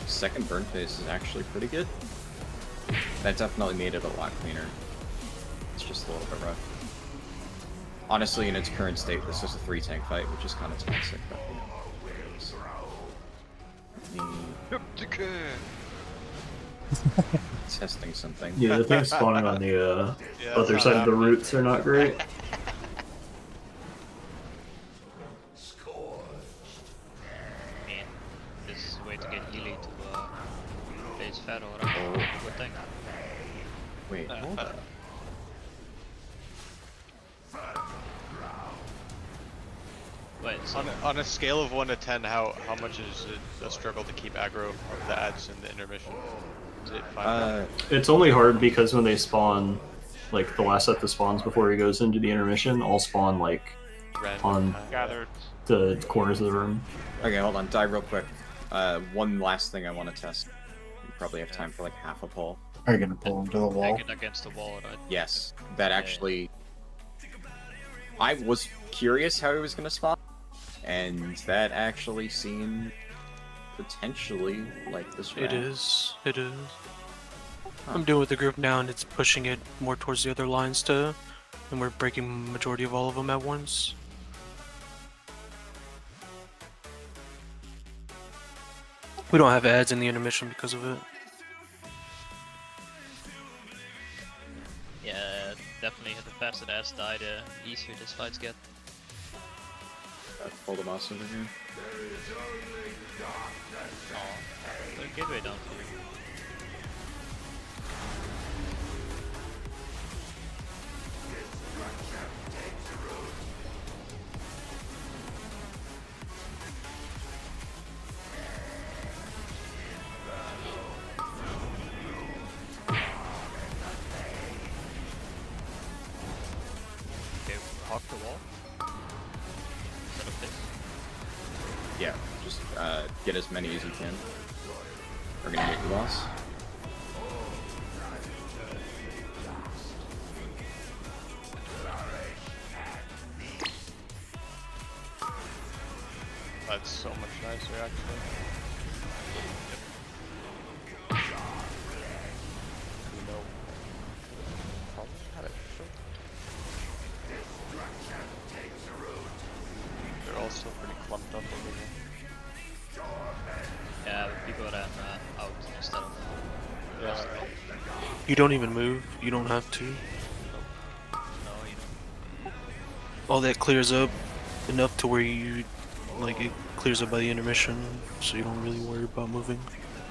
second burn phase is actually pretty good. That definitely made it a lot cleaner. It's just a little bit rough. Honestly, in its current state, this is a 3-tank fight, which is kind of toxic. But, you know. Testing something. Yeah, the things spawning on the Yeah, other that's side not of the roots are not great. Man, this is a way to get Healy to place Pharaoh, right? Oh. Good thing. Wait, hold up. Wait, so On a scale of 1 to 10, how much is it a struggle to keep aggro of the ads in the intermission? Is it 5? It's only hard because when they spawn, like the last set that spawns before he goes into the intermission, all spawn like Random on Gathered. the corners of the room. Okay, hold on. Die real quick. One last thing I want to test. We probably have time for like half a pull. Are you gonna pull him to the wall? Take it against the wall, right? Yes, that actually. I was curious how he was gonna spawn, and that actually seemed potentially like this. It is. It is. I'm doing with the group now, and it's pushing it more towards the other lines too, and we're breaking majority of all of them at once. We don't have ads in the intermission because of it. Yeah, definitely. The faster the ads die, the easier these fights get. Pull the mouse over here. Oh, the gateway down here. Okay, hawk the wall. Set up this. Yeah, just get as many as you can. We're gonna get you lost. That's so much nicer, actually. You know, probably how to show. They're all still pretty clumped up over here. Yeah, but people ran out instead of. Yeah. You don't even move. You don't have to. No, you don't. All that clears up enough to where you, like, it clears up by the intermission, so you don't really worry about moving.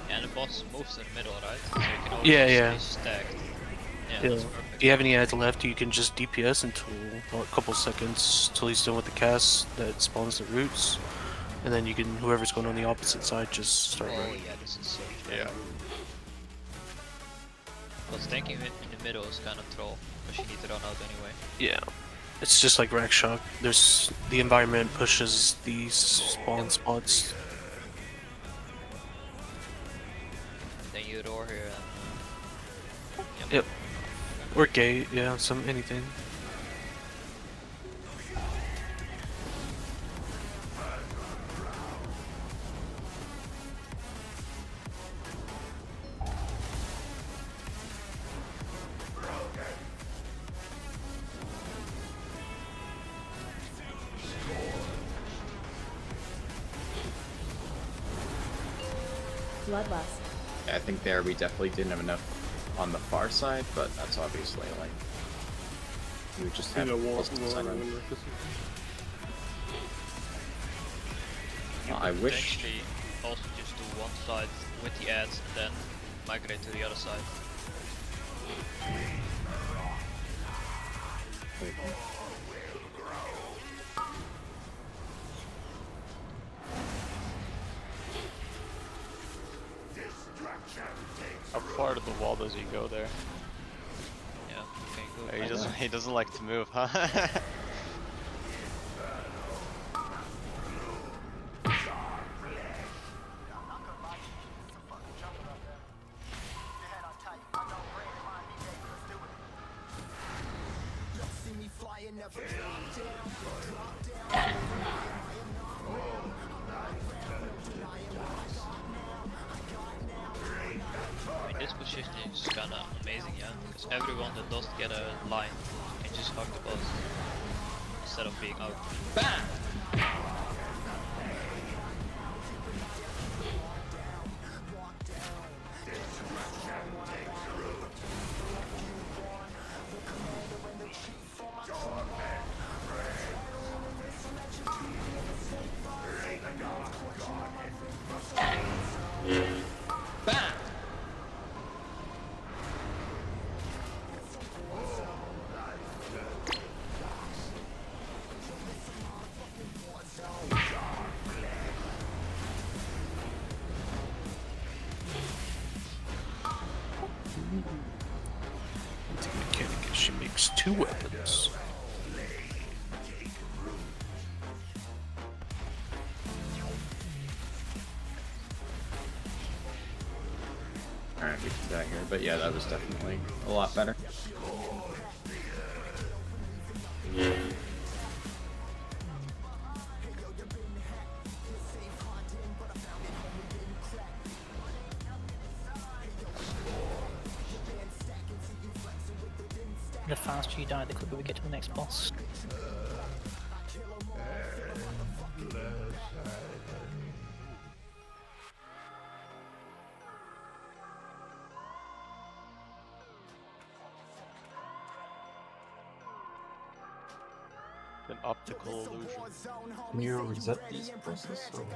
Yeah, and the boss moves in the middle, right? So you can always Yeah, stay yeah. stacked. Yeah, Yeah. that's perfect. If you have any ads left, you can just DPS until a couple seconds till he's done with the cast that spawns the roots, and then you can, whoever's going on the opposite side, just start Oh running. yeah, this is so true. Yeah. But tanking it in the middle is kind of troll, because you need to run out anyway. Yeah. It's just like Rack Shock. There's the environment pushes these spawn spots. Then you roar here and Yep. Or gate, yeah, anything. Bloodlust. I think there we definitely didn't have enough on the far side, but that's obviously like you would just have plus the side run. I wish. Potentially also just do one side with the ads and then migrate to the other side. Wait. How far to the wall does he go there? Yeah, okay, go. He doesn't like to move, huh? I mean, this position is kinda amazing, yeah, because everyone that doesn't get a line can just hug the boss instead of being out. Bam! Bam! The mechanic is she makes 2 weapons. Alright, we can do that here, but yeah, that was definitely a lot better. The faster you die, the quicker we get to the next boss. An optical illusion. Can you reset these bosses? Or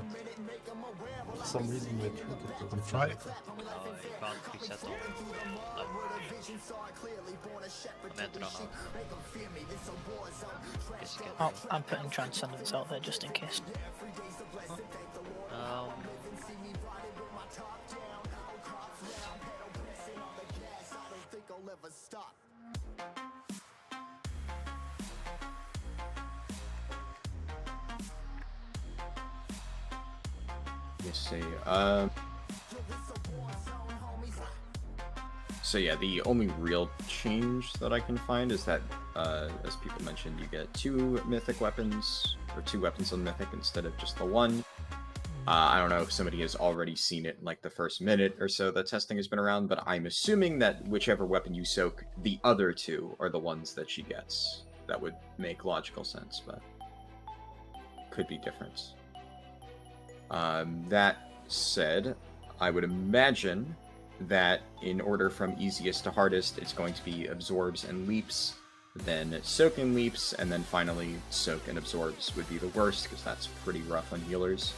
for some reason my trinket doesn't try. You can't reset them. No. I meant it on Guess you Oh, I'm putting Transcendence out there just in case. Let me see. So yeah, the only real change that I can find is that, as people mentioned, you get 2 mythic weapons, or 2 weapons on mythic instead of just the 1. I don't know if somebody has already seen it in like the first minute or so that testing has been around, but I'm assuming that whichever weapon you soak, the other 2 are the ones that she gets. That would make logical sense, but could be different. That said, I would imagine that in order from easiest to hardest, it's going to be absorbs and leaps, then soak and leaps, and then finally soak and absorbs would be the worst, because that's pretty rough on healers.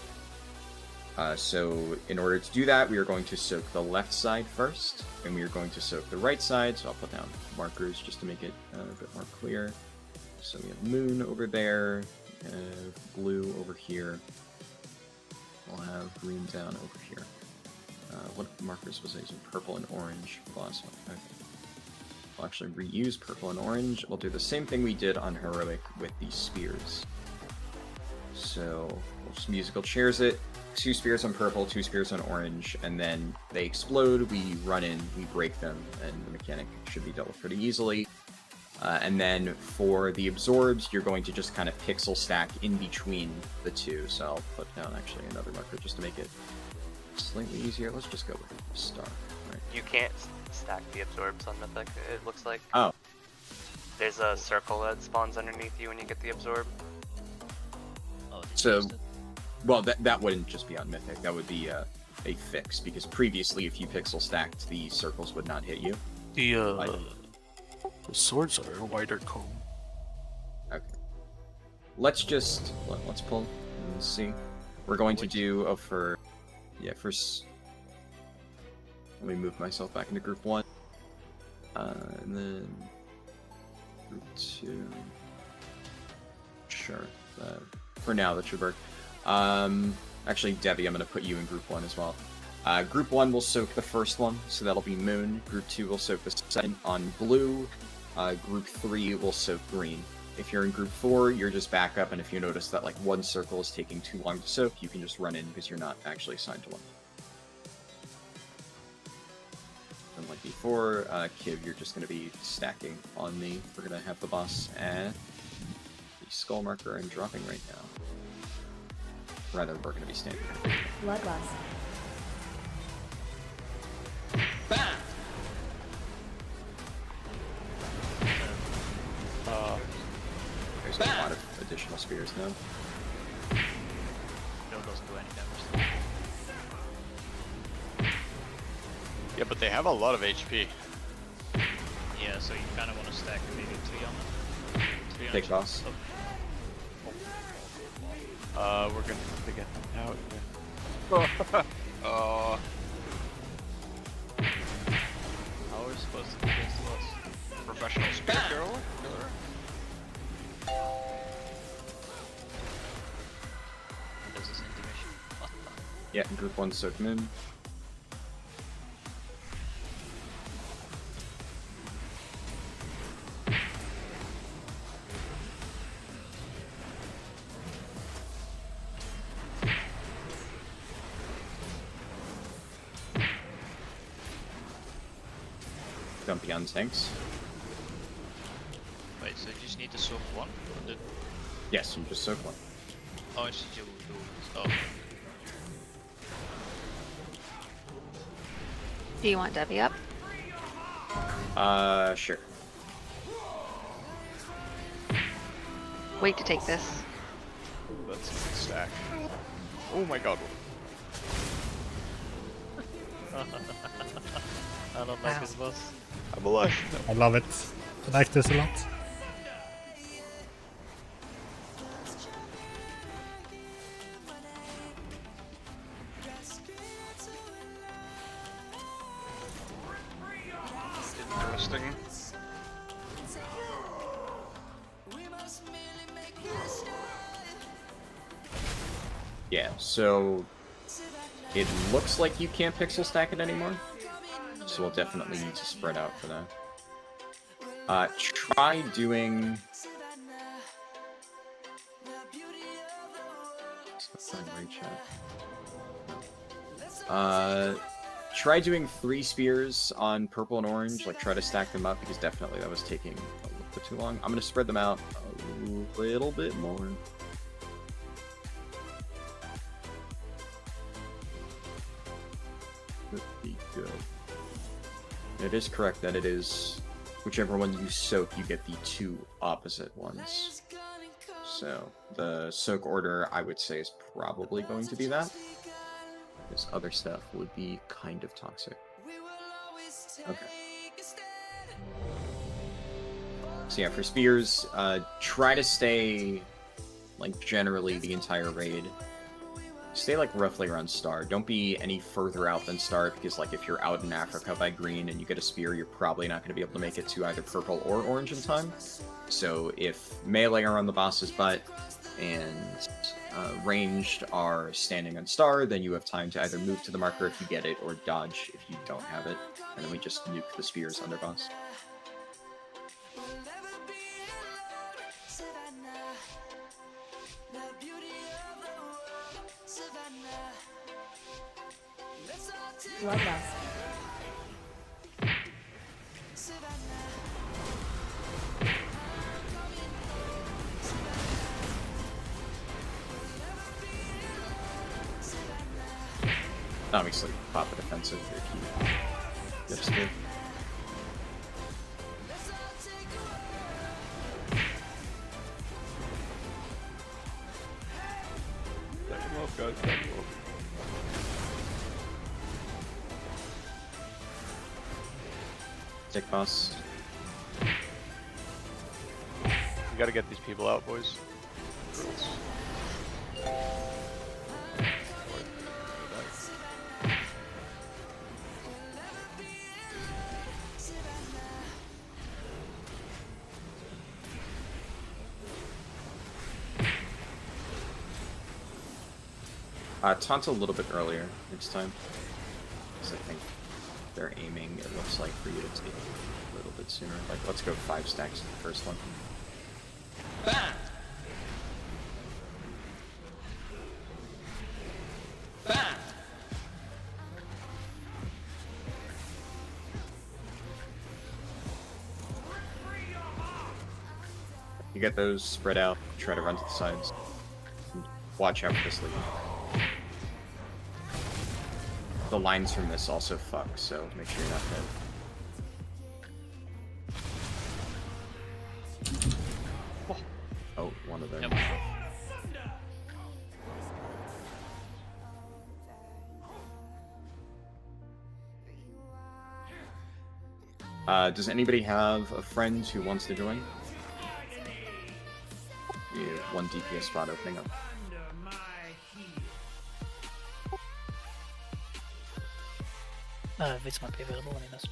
So in order to do that, we are going to soak the left side first, and we are going to soak the right side, so I'll put down markers just to make it a bit more clear. So we have moon over there, blue over here. We'll have green down over here. What markers was I using? Purple and orange. The last one. Okay. We'll actually reuse purple and orange. We'll do the same thing we did on Heroic with the spears. So we'll just musical chairs it. 2 spears on purple, 2 spears on orange, and then they explode, we run in, we break them, and the mechanic should be dealt with pretty easily. And then for the absorbs, you're going to just kind of pixel stack in between the 2. So I'll put down actually another marker just to make it slightly easier. Let's just go with a star. Right. You can't stack the absorbs on Mythic, it looks like. Oh. There's a circle that spawns underneath you when you get the absorb. Oh, so, well, that wouldn't just be on Mythic. That would be a fix, because previously if you pixel stacked, the circles would not hit you. The swords are a wider cone. Okay. Let's pull and see. We're going to do first. Let me move myself back into group 1. And then group 2. Sure. For now, that should work. Actually, Debbie, I'm going to put you in group 1 as well. Group 1 will soak the first one, so that'll be Moon. Group 2 will soak the second on Blue. Group 3 will soak Green. If you're in group 4, you're just back up, and if you notice that like one circle is taking too long to soak, you can just run in because you're not actually assigned to one. And like before, Kiv, you're just going to be stacking on me. We're going to have the boss at the skull marker and dropping right now. Rather, we're going to be standing here. Bloodlust. Bam! There's a lot of additional spears now. Bill doesn't do any damage. Yeah, but they have a lot of HP. Yeah, so you kind of want to stack maybe 3 on them. 3 on Take each. boss. We're gonna have to get them out. How are we supposed to get against the boss? Professional spear killer. This is intimation. What the? Yeah, group 1 soak Moon. Dumpy on tanks. Wait, so you just need to soak 1? Or the... Yes, you just soak 1. Oh, it's you do it. Oh. Do you want Debbie up? Sure. Wait to take this. That's a good stack. Oh my god. I don't like this boss. I'm alive. I love it. I like this a lot. Interesting. Yeah, so it looks like you can't pixel stack it anymore. So we'll definitely need to spread out for that. Try doing... Try doing 3 spears on purple and orange. Like, try to stack them up, because definitely that was taking a little bit too long. I'm going to spread them out a little bit more. Would be good. It is correct that it is whichever one you soak, you get the 2 opposite ones. So the soak order, I would say, is probably going to be that. This other stuff would be kind of toxic. Okay. So yeah, for spears, try to stay, like, generally the entire raid. Stay, like, roughly around Star. Don't be any further out than Star, because, like, if you're out in Africa by green and you get a spear, you're probably not going to be able to make it to either purple or orange in time. So if melee are on the boss's butt and ranged are standing on Star, then you have time to either move to the marker if you get it, or dodge if you don't have it. And then we just nuke the spears under boss. Bloodlust. Obviously, pop a defensive if you get a spear. Stack them up, guys. Stack them up. Dick boss. We gotta get these people out, boys. Girls. Taunt a little bit earlier next time. Because I think they're aiming, it looks like, for you to take a little bit sooner. Like, let's go 5 stacks in the first one. Bam! Bam! You get those spread out, try to run to the sides. Watch out for this lead. The lines from this also fuck, so make sure you're not dead. Oh, one of them. Yep. Does anybody have a friend who wants to join? We have 1 DPS spot opening up. Vince might be available when he missed.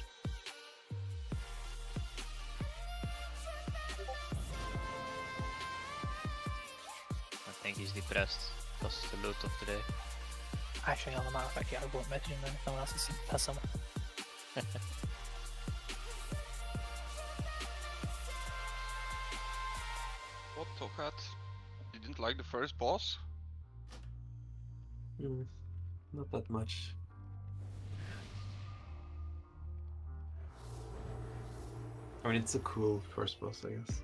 I think he's depressed. That's the loot of today. Actually, on the matter of fact, yeah, I won't message him then if no one else has someone. What Tophat? You didn't like the first boss? Not that much. I mean, it's a cool first boss, I guess.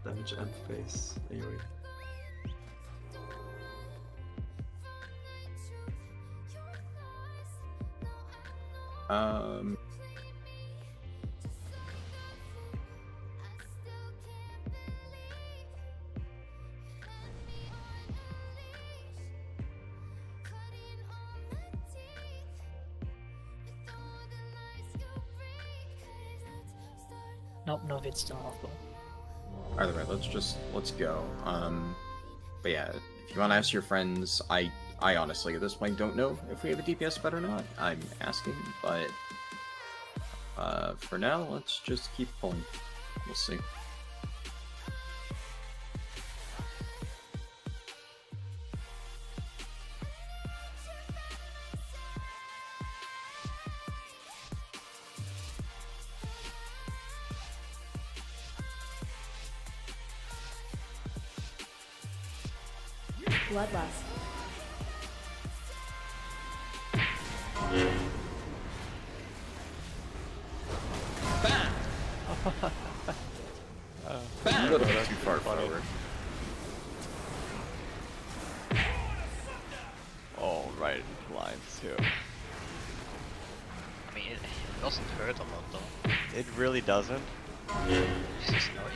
Damage and face, AoE. Nope, no vid's still in hospital. Either way, let's go. But yeah, if you want to ask your friends, I honestly at this point don't know if we have a DPS spot or not. I'm asking, but for now, let's just keep pulling. We'll see. Bloodlust. Bam! A little bit too far forward. Oh, right, lines too. I mean, it doesn't hurt a lot though. It really doesn't. It's just annoying.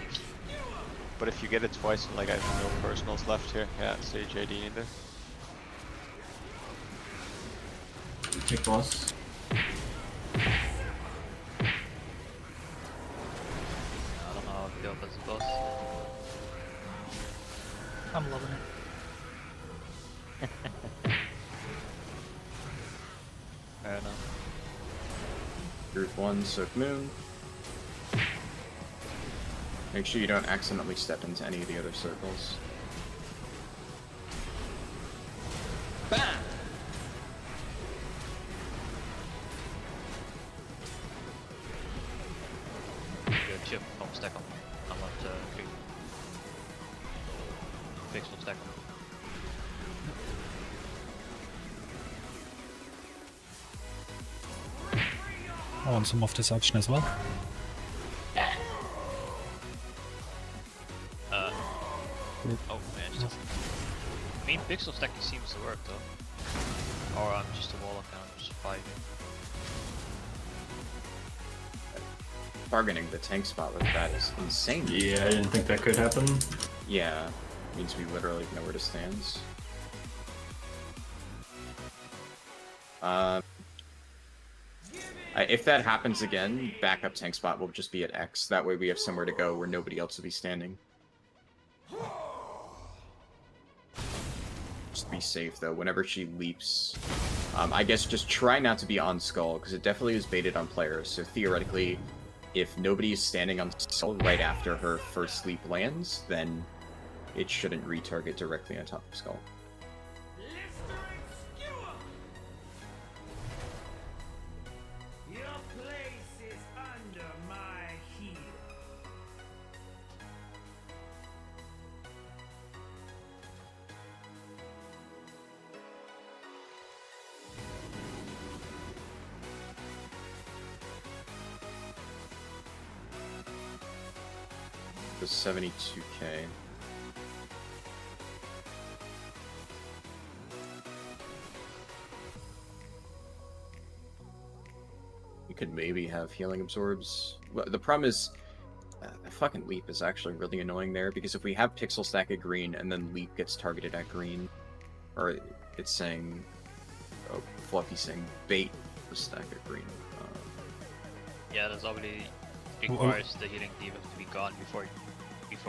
But if you get it twice, and like I have no personals left here, yeah, say JD either. Take boss. I don't know how I feel about the boss. I'm loving it. Fair enough. Here's 1 Soak Moon. Make sure you don't accidentally step into any of the other circles. Bam! Good chip, don't stack them. I'm not creep. Fix will stack them. I want some of this action as well. Oh man, just I mean, pixel stacking seems to work though. Or I'm just a wall of I'm just fighting. Bargaining the tank spot with that is insane. Yeah, I didn't think that could happen. Yeah, means we literally know where to stand. I If that happens again, backup tank spot will just be at X. That way we have somewhere to go where nobody else will be standing. Just be safe though. Whenever she leaps, I guess just try not to be on Skull because it definitely is baited on players. So theoretically, if nobody is standing on Skull right after her first leap lands, then it shouldn't retarget directly on top of Skull. The 72k. You could maybe have healing absorbs. Well, the problem is, the fucking leap is actually really annoying there because if we have pixel stack at green and then leap gets targeted at green, or it's saying, oh, Fluffy's saying bait the stack at green. Yeah, that's obviously requires the healing demon to be gone before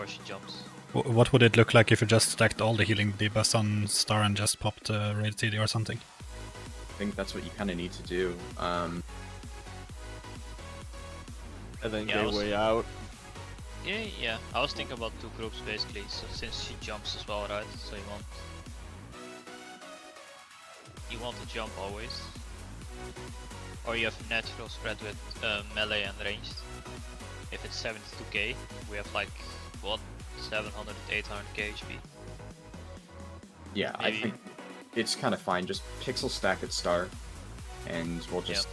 she jumps. What would it look like if you just stacked all the healing debuffs on Star and just popped Raid CD or something? I think that's what you kind of need to do. And then Yeah, gateway out. Yeah. I was thinking about two groups basically. So since she jumps as well, right? So you want to jump always, or you have natural spread with melee and ranged. If it's 72k, we have like what 700, 800k HP. Yeah, Maybe. I think it's kind of fine. Just pixel stack at Star, and we'll just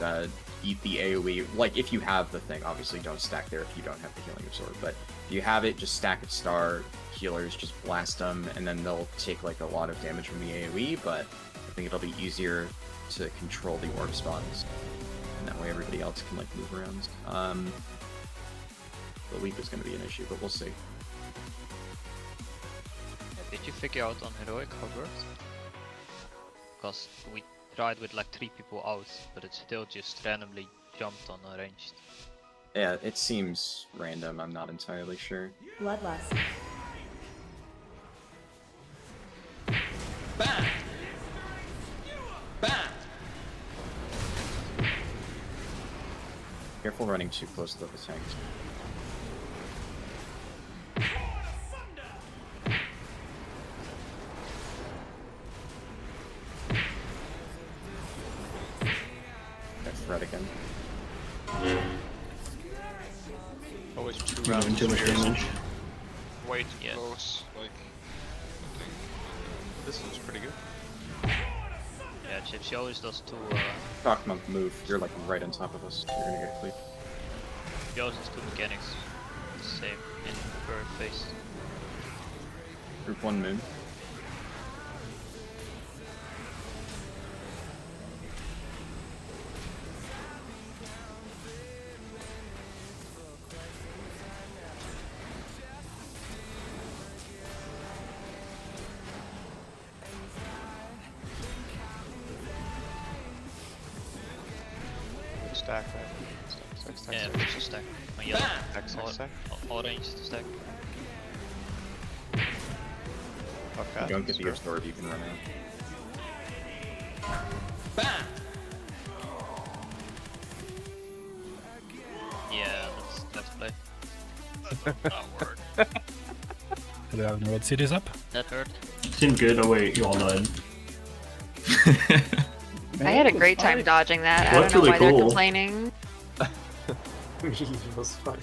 eat the AoE. Like, if you have the thing, obviously don't stack there if you don't have the healing absorb. But if you have it, just stack at Star. Healers just blast them, and then they'll take like a lot of damage from the AoE. But I think it'll be easier to control the orb spawns, and that way everybody else can like move around. The leap is going to be an issue, but we'll see. Did you figure out on heroic how it works? Because we tried with like 3 people out, but it still just randomly jumped on a ranged. Yeah, it seems random. I'm not entirely sure. Bloodlust. Bam! Bam! Careful running too close to the tanks. Threat again. Always 2 Doing rounds too of much spears. damage. Way too close. Like, This looks pretty good. Yeah, Chip, she always does 2. Talk monk move. You're like right on top of us. You're gonna get clean. She always does 2 mechanics. Same in per phase. Group 1 moon. Stack, right? Stack. Yeah, pixel stack. My yellow. All ranged stack. If you don't get the absorb, you can run out. Yeah, let's play. Do we have no Raid CDs up? That hurt. Seemed good. Oh wait, you all died. I had a great time dodging that. Well, I that's don't know really why they're cool. complaining. It was fun.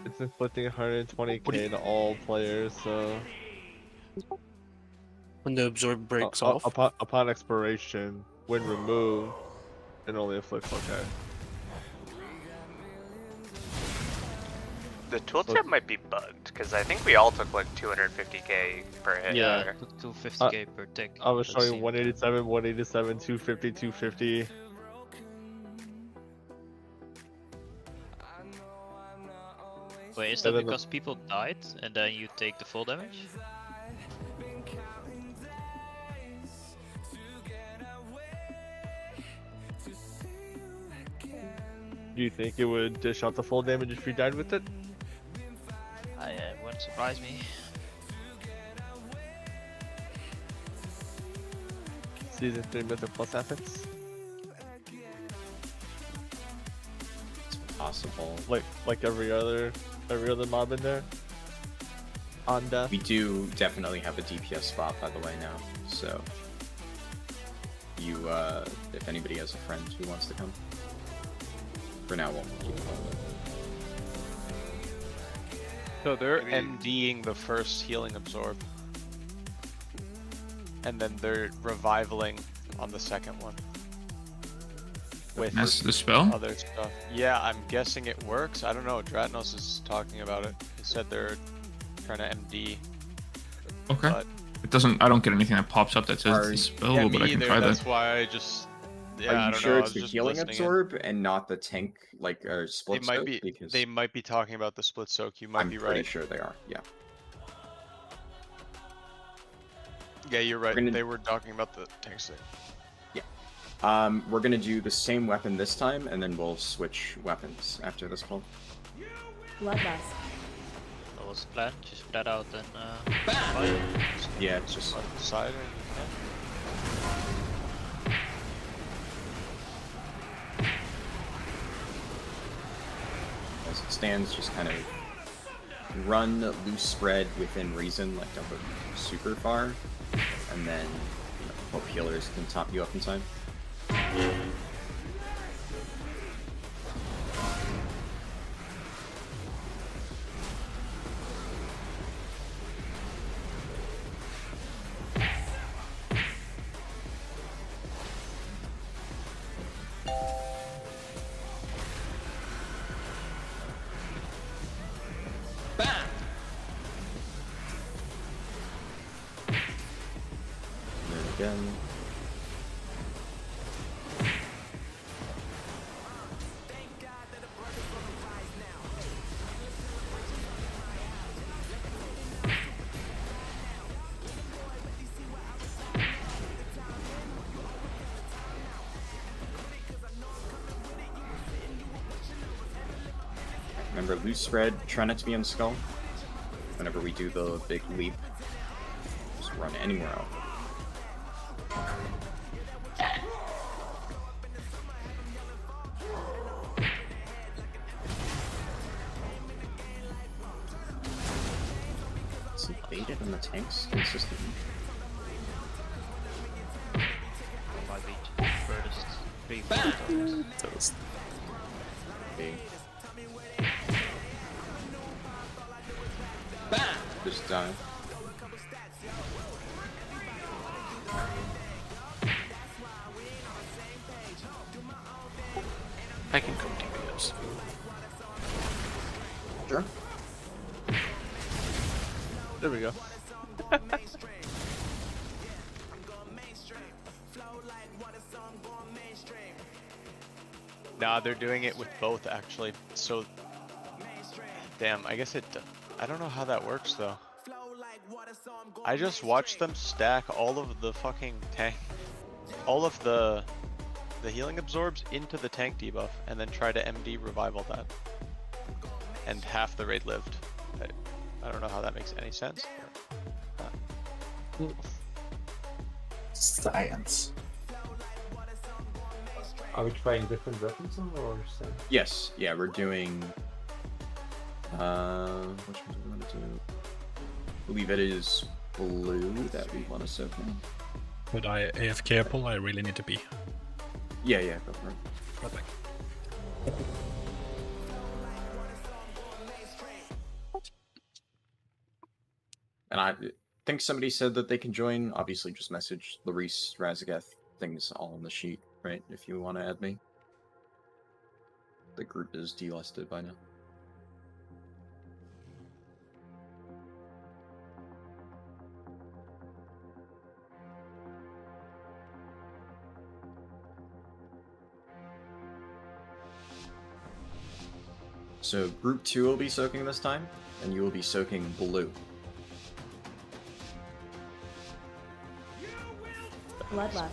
It's inflicting 120k to all players, so When the absorb breaks off. upon expiration, when removed, it only afflicts okay. The tooltip might be bugged because I think we all took like 250k per hit. Yeah. or- 250k per tick. I was Let's showing see. 187, 187, 250, 250. Wait, is that And then because people died and then you take the full damage? Do you think it would dish out the full damage if you died with it? It wouldn't surprise me. Season 3 Mythic plus ethics? It's possible. Like every other mob in there? On death? We do definitely have a DPS spot, by the way, now. So, you, if anybody has a friend who wants to come. For now, we'll keep it on. So they're MDing the first healing absorb. And then they're revivaling on the second one. With That's the spell? other stuff. Yeah, I'm guessing it works. I don't know. Dratnos is talking about it. He said they're trying to MD. Okay. But It doesn't. I don't get anything that pops up that says Are- the spell, yeah, but me I can either. try That's that. why I just. Yeah, Are I you don't sure know. I it's was the just healing listening in. absorb and not the tank, like, split It might soak? be. Because They might be talking about the split soak. You might I'm be pretty right. sure they are, yeah. Yeah, you're right. We're gonna- They were talking about the tank stick. We're gonna do the same weapon this time, and then we'll switch weapons after this call. Bloodlust. That was the plan. Just spread out and fight. Yeah, it's just Side. as it stands, just kind of run loose spread within reason, like don't go super far, and then hope healers can top you up in time. And then again. Remember, loose spread, try not to be on skull. Whenever we do the big leap, just run anywhere out. Is he baited on the tanks consistently? Might be furthest 3-4 times. Okay. Just die. I can come DPS. Sure. There we go. Nah, they're doing it with both actually. So, damn. I guess it. I don't know how that works though. I just watched them stack all of the fucking tank, all of the healing absorbs into the tank debuff, and then try to MD revival that. And half the raid lived. I don't know how that makes any sense. But, Science. Are we trying different weapons or same? Yes, yeah, we're doing. Which one do we want to do? I believe it is blue that we want to soak in. Would I AFK a pull? I really need to be. Yeah, go for it. Right back. And I think somebody said that they can join. Obviously, just message Larice, Razageth, things all on the sheet, right? If you want to add me. The group is delisted by now. So group 2 will be soaking this time, and you will be soaking blue. Bloodlust.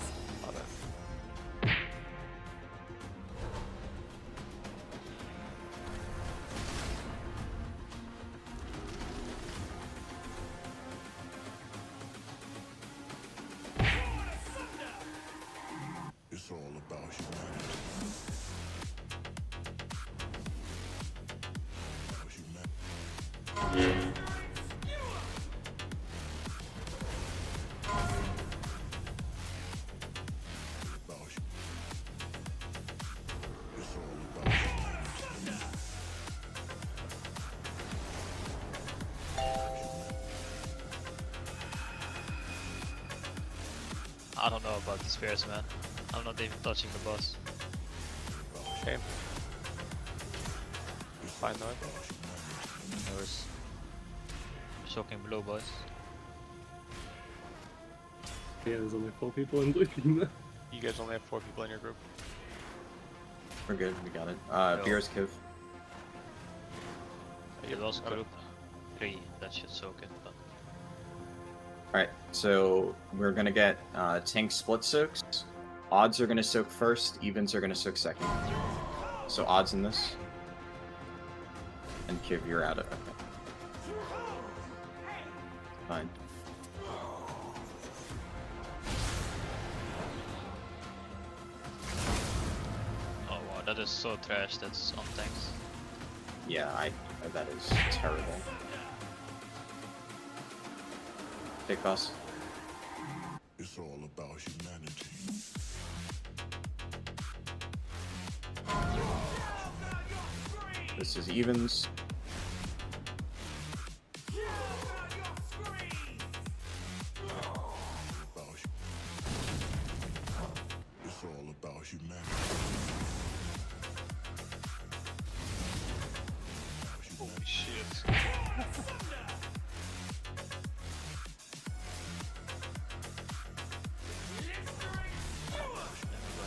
I don't know about the spears, man. I'm not even touching the boss. Okay. Fine though. I was soaking blue, boys. Yeah, there's only 4 people in blue team now. You guys only have 4 people in your group. We're good. We got it. Beer's Kiv. It was group 3 that should soak it, but... Alright, so we're gonna get tank split soaks. Odds are gonna soak first, evens are gonna soak second. So odds in this. And Kiv, you're out of it. Fine. Oh wow, that is so trash, that's on tanks. Yeah, that is terrible. Take boss. It's all about humanity. This is evens. It's all about humanity. Holy shit.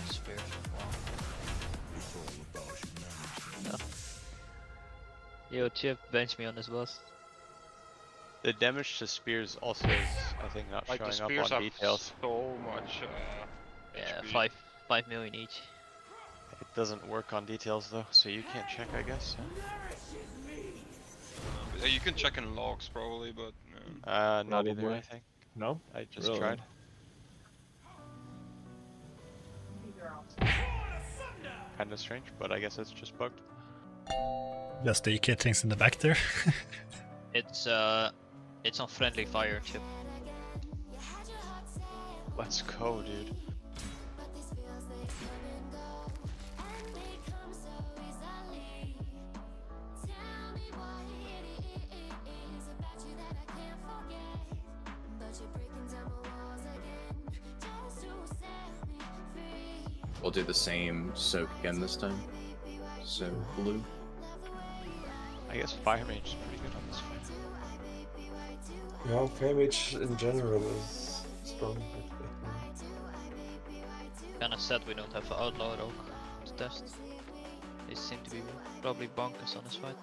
Spears. Wow. It's all about humanity. Yo, Chip, bench me on this boss. The damage to spears also is, I think, not Like the showing spears up on have details. so much Yeah, HP. 5 million each. It doesn't work on details though, so you can't check, I guess. Yeah, you can check in logs probably, but Not either, Probably. I think. No? I just Really? tried. Kinda strange, but I guess it's just bugged. Just the EK things in the back there. It's on friendly fire, Chip. Let's go, dude. We'll do the same soak again this time. So blue. I guess fire mage is pretty good on this fight. Yeah, Famage in general is strong. Kinda sad we don't have an outlaw oak to test. They seem to be probably bonkers on this fight.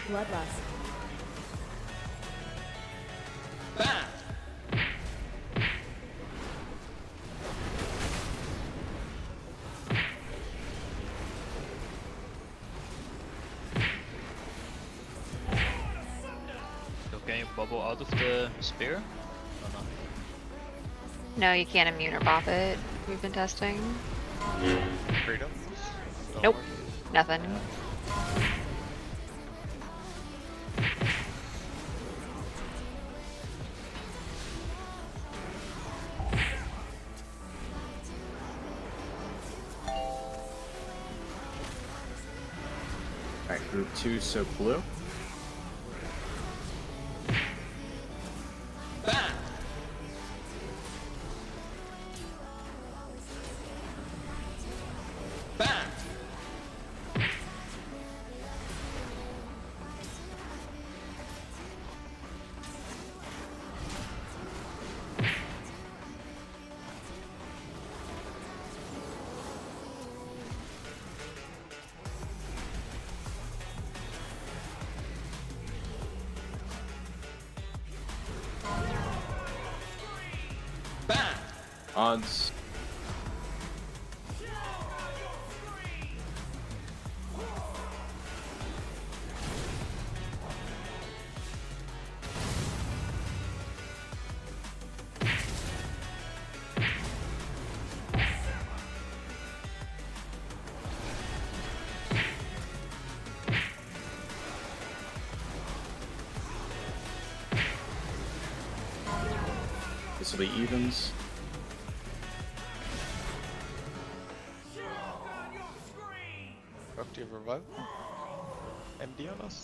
Bloodlust. So can you bubble out of the spear? Or not? No, you can't immune or bop it. We've been testing. Freedom? Nope. Nothing. Alright, group 2 soak blue. Odds. This will be evens. Rock, do you have revive? MD on us?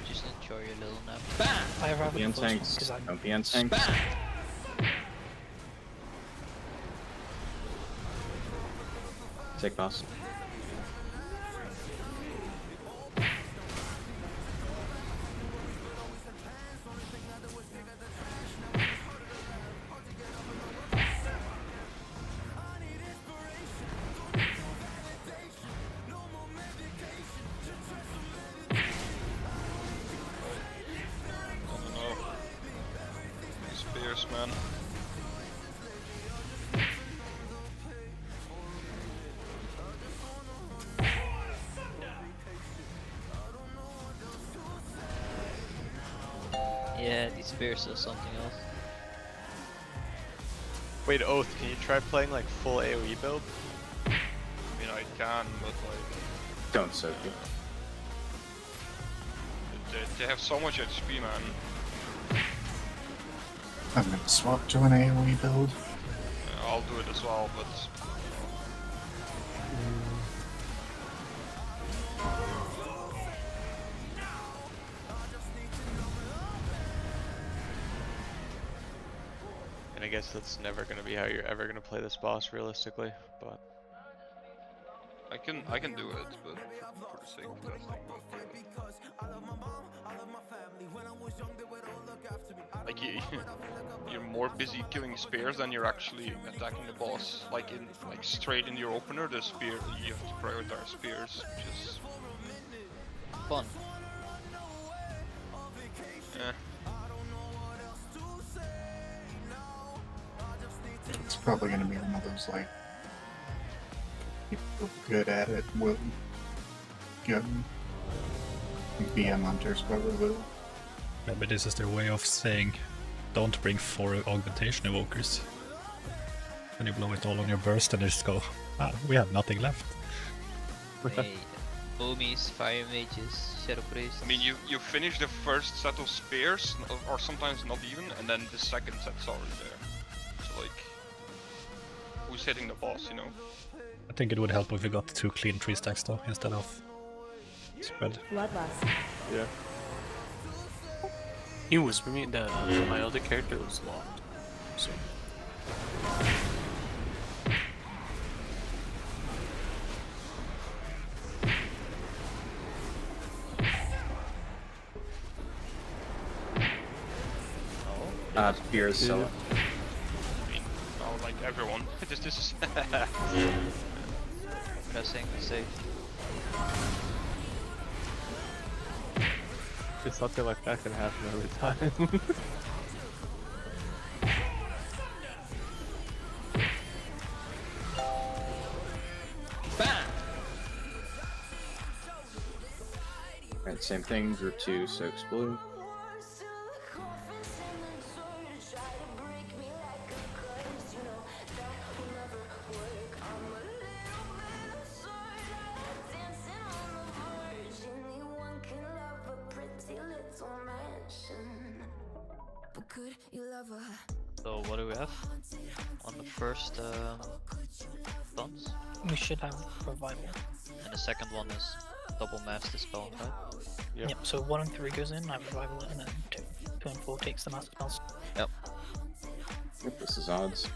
Just enjoy your little nap. Bam! I have Don't be on tanks. Don't be on tanks. Take boss. Spears, man. Yeah, these spears are something else. Wait, Oath, can you try playing like full AoE build? I mean, I can, but like... Don't soak it. They have so much HP, man. I'm gonna swap to an AoE build. Yeah, I'll do it as well, but... And I guess that's never gonna be how you're ever gonna play this boss realistically, but... I can do it, but for the sake of testing. Like you're more busy killing spears than you're actually attacking the boss. Like straight in your opener, the spear you have to prioritize spears, which is fun. Yeah. It's probably gonna be one of those like people good at it will go. BM hunters probably will. Maybe this is their way of saying, don't bring 4 augmentation evokers. When you blow it all on your burst and you just go, we have nothing left. Hey, Omis, Fire Mages, Shadow Priest. I mean, you finish the first set of spears, or sometimes not even, and then the second set's already there. So like, who's hitting the boss, you know? I think it would help if we got 2 clean 3 stacks though, instead of spread. Bloodlust. Yeah. He was me that my other character was locked. So Spears, so... I mean, oh, like everyone. This is... Pressing the safe. It's something like that can happen every time. Right, same thing, group 2 soaks blue. So what do we have on the first dance? We should have revival. And the second one is double master spell, right? Yep. So 1 and 3 goes in, I revival it, and then 2 and 4 takes the master spells. Yep. Yep, this is odds.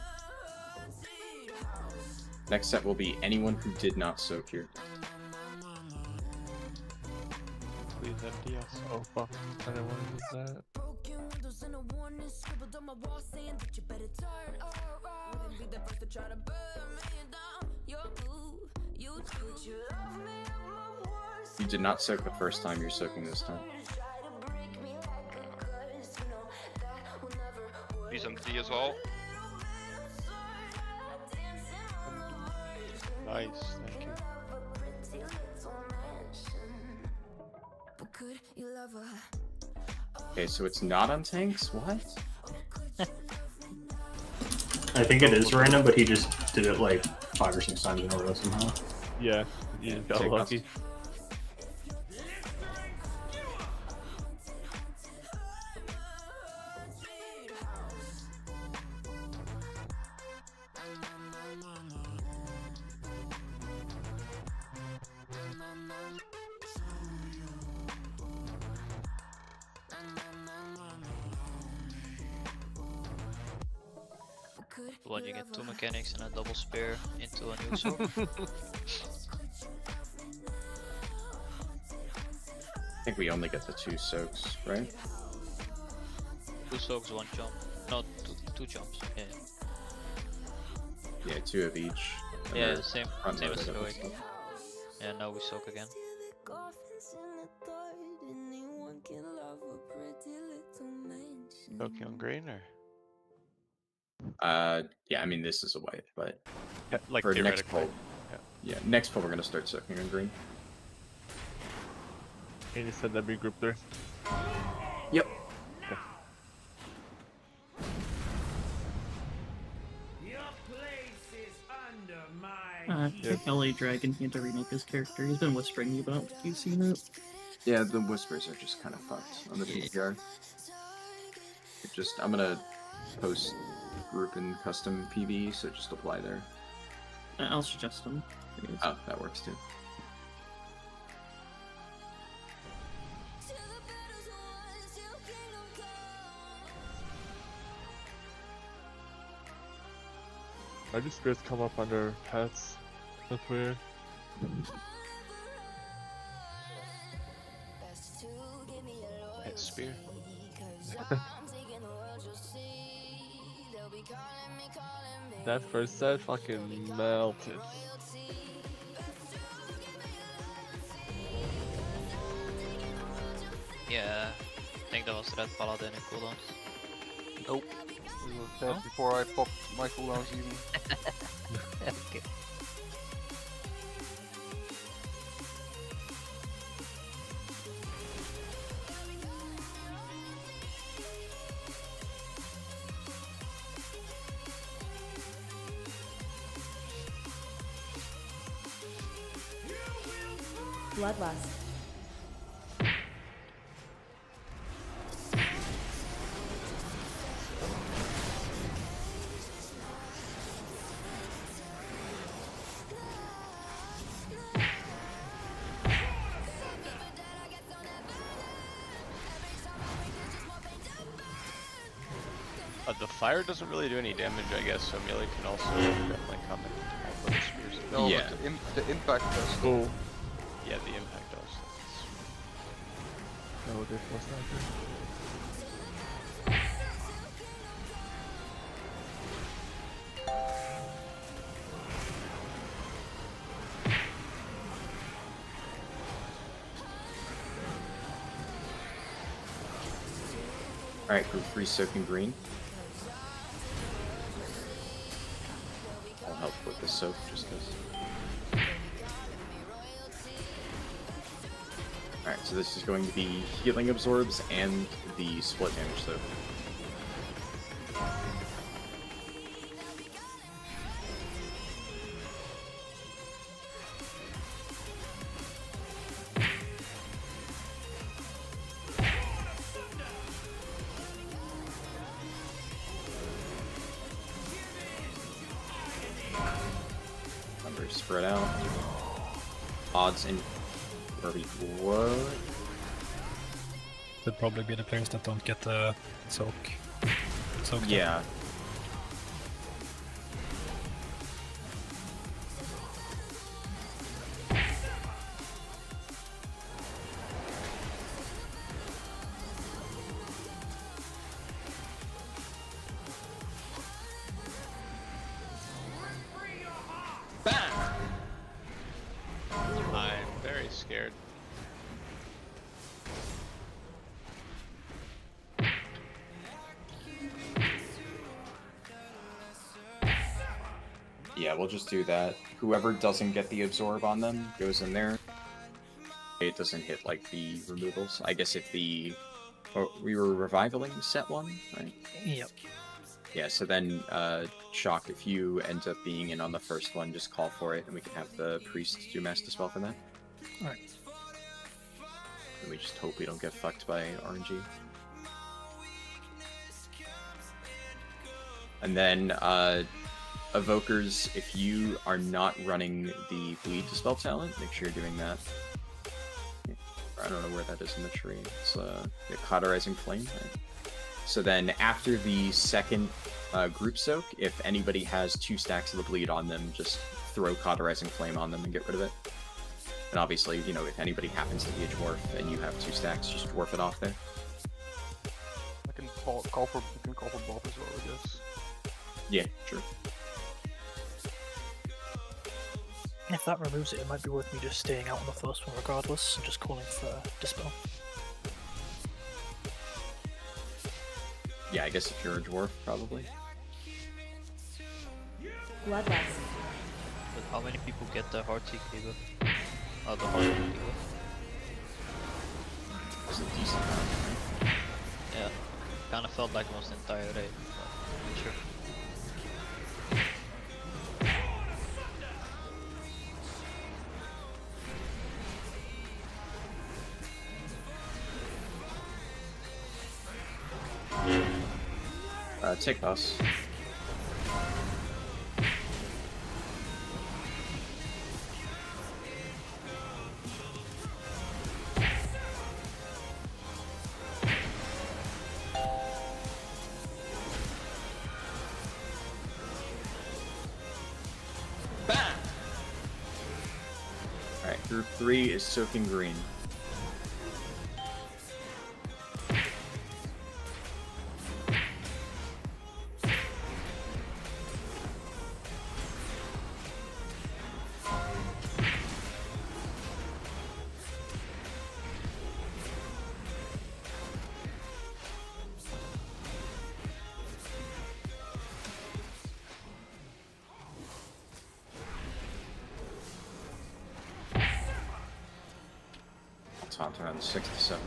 Next set will be anyone who did not soak here. Please empty us. Oh fuck, I don't want to do that. You did not soak the first time, you're soaking this time. Please empty as well. Nice, thank you. Okay, so it's not on tanks? What? I think it is random, but he just did it like 5 or 6 times in a row somehow. Yeah, you got take lucky. When you get 2 mechanics and a double spear into a new soak. I think we only get the 2 soaks, right? 2 soaks, 1 jump. No, two jumps. Yeah. Yeah, 2 of each. And Yeah, they're same front as loaded, it heroic. looks like. Yeah, now we soak again. Soaking on green or? Yeah, I mean this is a white, but Yeah, like for next theoretically. pull, yeah, next pull we're gonna start soaking on green. And you said that'd be group 3. Yep. LA Dragon can't remake his character. He's been whispering you about. Have you seen it? Yeah, the whispers are just kind of fucked on the VPR. I'm gonna post group and custom PV, so just apply there. I'll suggest them. Oh, that works too. Why do spirits come up under pets? That's weird. Pet spear. That first set fucking melted. Yeah, I think that was Red Paladin in cooldowns. Nope. We were dead before I popped my cooldowns even. Okay. Bloodlust. The fire doesn't really do any damage, I guess, so melee can also definitely come in to help with the spears. No, Yeah. but the impact does. Cool. Yeah, the impact does. No, this was not good. Alright, group 3 soaking green. I'll help with the soak just because. Alright, so this is going to be healing absorbs and the split damage soak. Numbers spread out. Odds in where we would. Would probably be the players that don't get the soak. Yeah. I'm very scared. Yeah, we'll just do that. Whoever doesn't get the absorb on them goes in there. It doesn't hit like the removals. I guess if the we were revivaling set 1, right? Yep. Yeah, so then Shock, if you end up being in on the first one, just call for it and we can have the priest do mass dispel for that. Alright. And we just hope we don't get fucked by RNG. And then Evokers, if you are not running the bleed dispel talent, make sure you're doing that. I don't know where that is in the tree. It's Cauterizing Flame. Right? So then after the second group soak, if anybody has 2 stacks of the bleed on them, just throw Cauterizing Flame on them and get rid of it. And obviously, you know, if anybody happens to be a dwarf and you have 2 stacks, just dwarf it off there. I can call for both as well, I guess. Yeah, sure. If that removes it, it might be worth me just staying out on the first one regardless and just calling for Dispel. Yeah, I guess if you're a dwarf, probably. Bloodlust. But how many people get the Heartseek debuff? Oh, the Heartseek debuff. It's a decent amount, right? Yeah. Kinda felt like almost the entire raid, but sure. Take boss. Alright, group 3 is soaking green. Taunt around 6 to 7.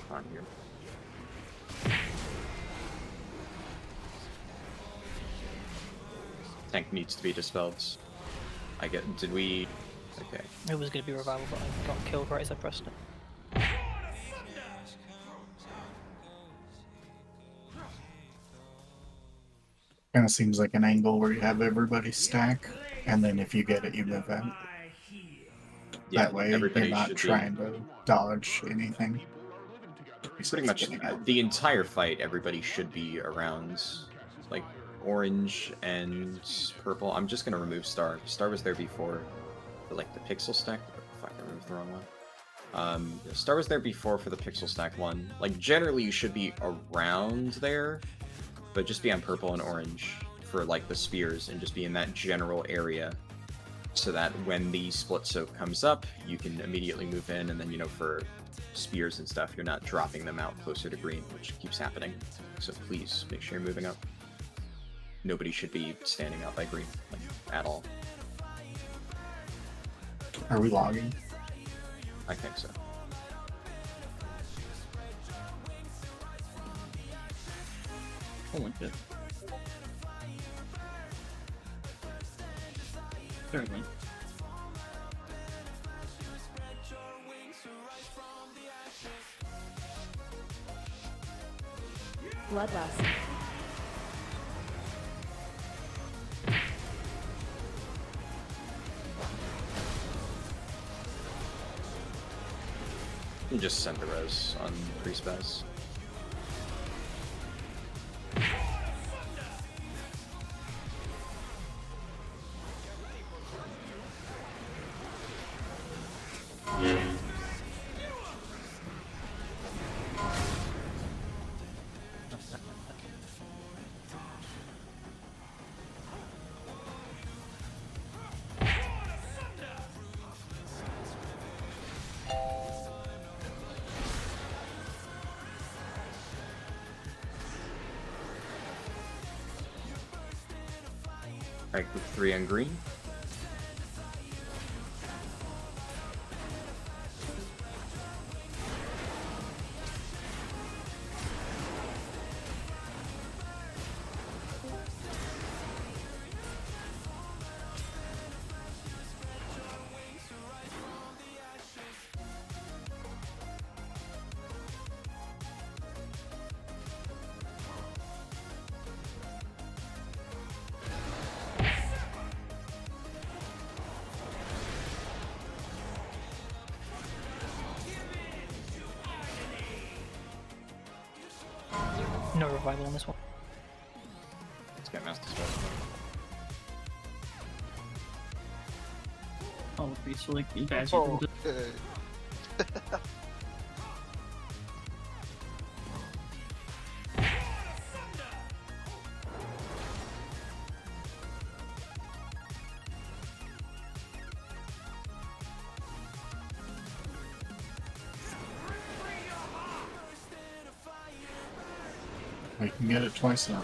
On here. Tank needs to be dispelled. I get. Did we? Okay. It was going to be revival, but I got killed right as I pressed it. Kind of seems like an angle where you have everybody stack, and then if you get it, you move out. Yeah, That way, everybody you're not should trying to dodge anything. Pretty much the entire fight, everybody should be around, like, orange and purple. I'm just gonna remove Star. Star was there before for, like, the pixel stack. Oh, fuck, I removed the wrong one. Star was there before for the pixel stack one. Like, generally you should be around there, but just be on purple and orange for, like, the spears, and just be in that general area, so that when the split soak comes up, you can immediately move in, and then, you know, for spears and stuff, you're not dropping them out closer to green, which keeps happening. So please, make sure you're moving up. Nobody should be standing out by green, like, at all. Are we logging? I think so. Holy shit. Certainly. Bloodlust. You just send the res on pre-spaz. Alright, group 3 on green. No revival on this one. Let's get Master Spell. Oh, okay, so like you guys Oh, are okay. We can get it twice now.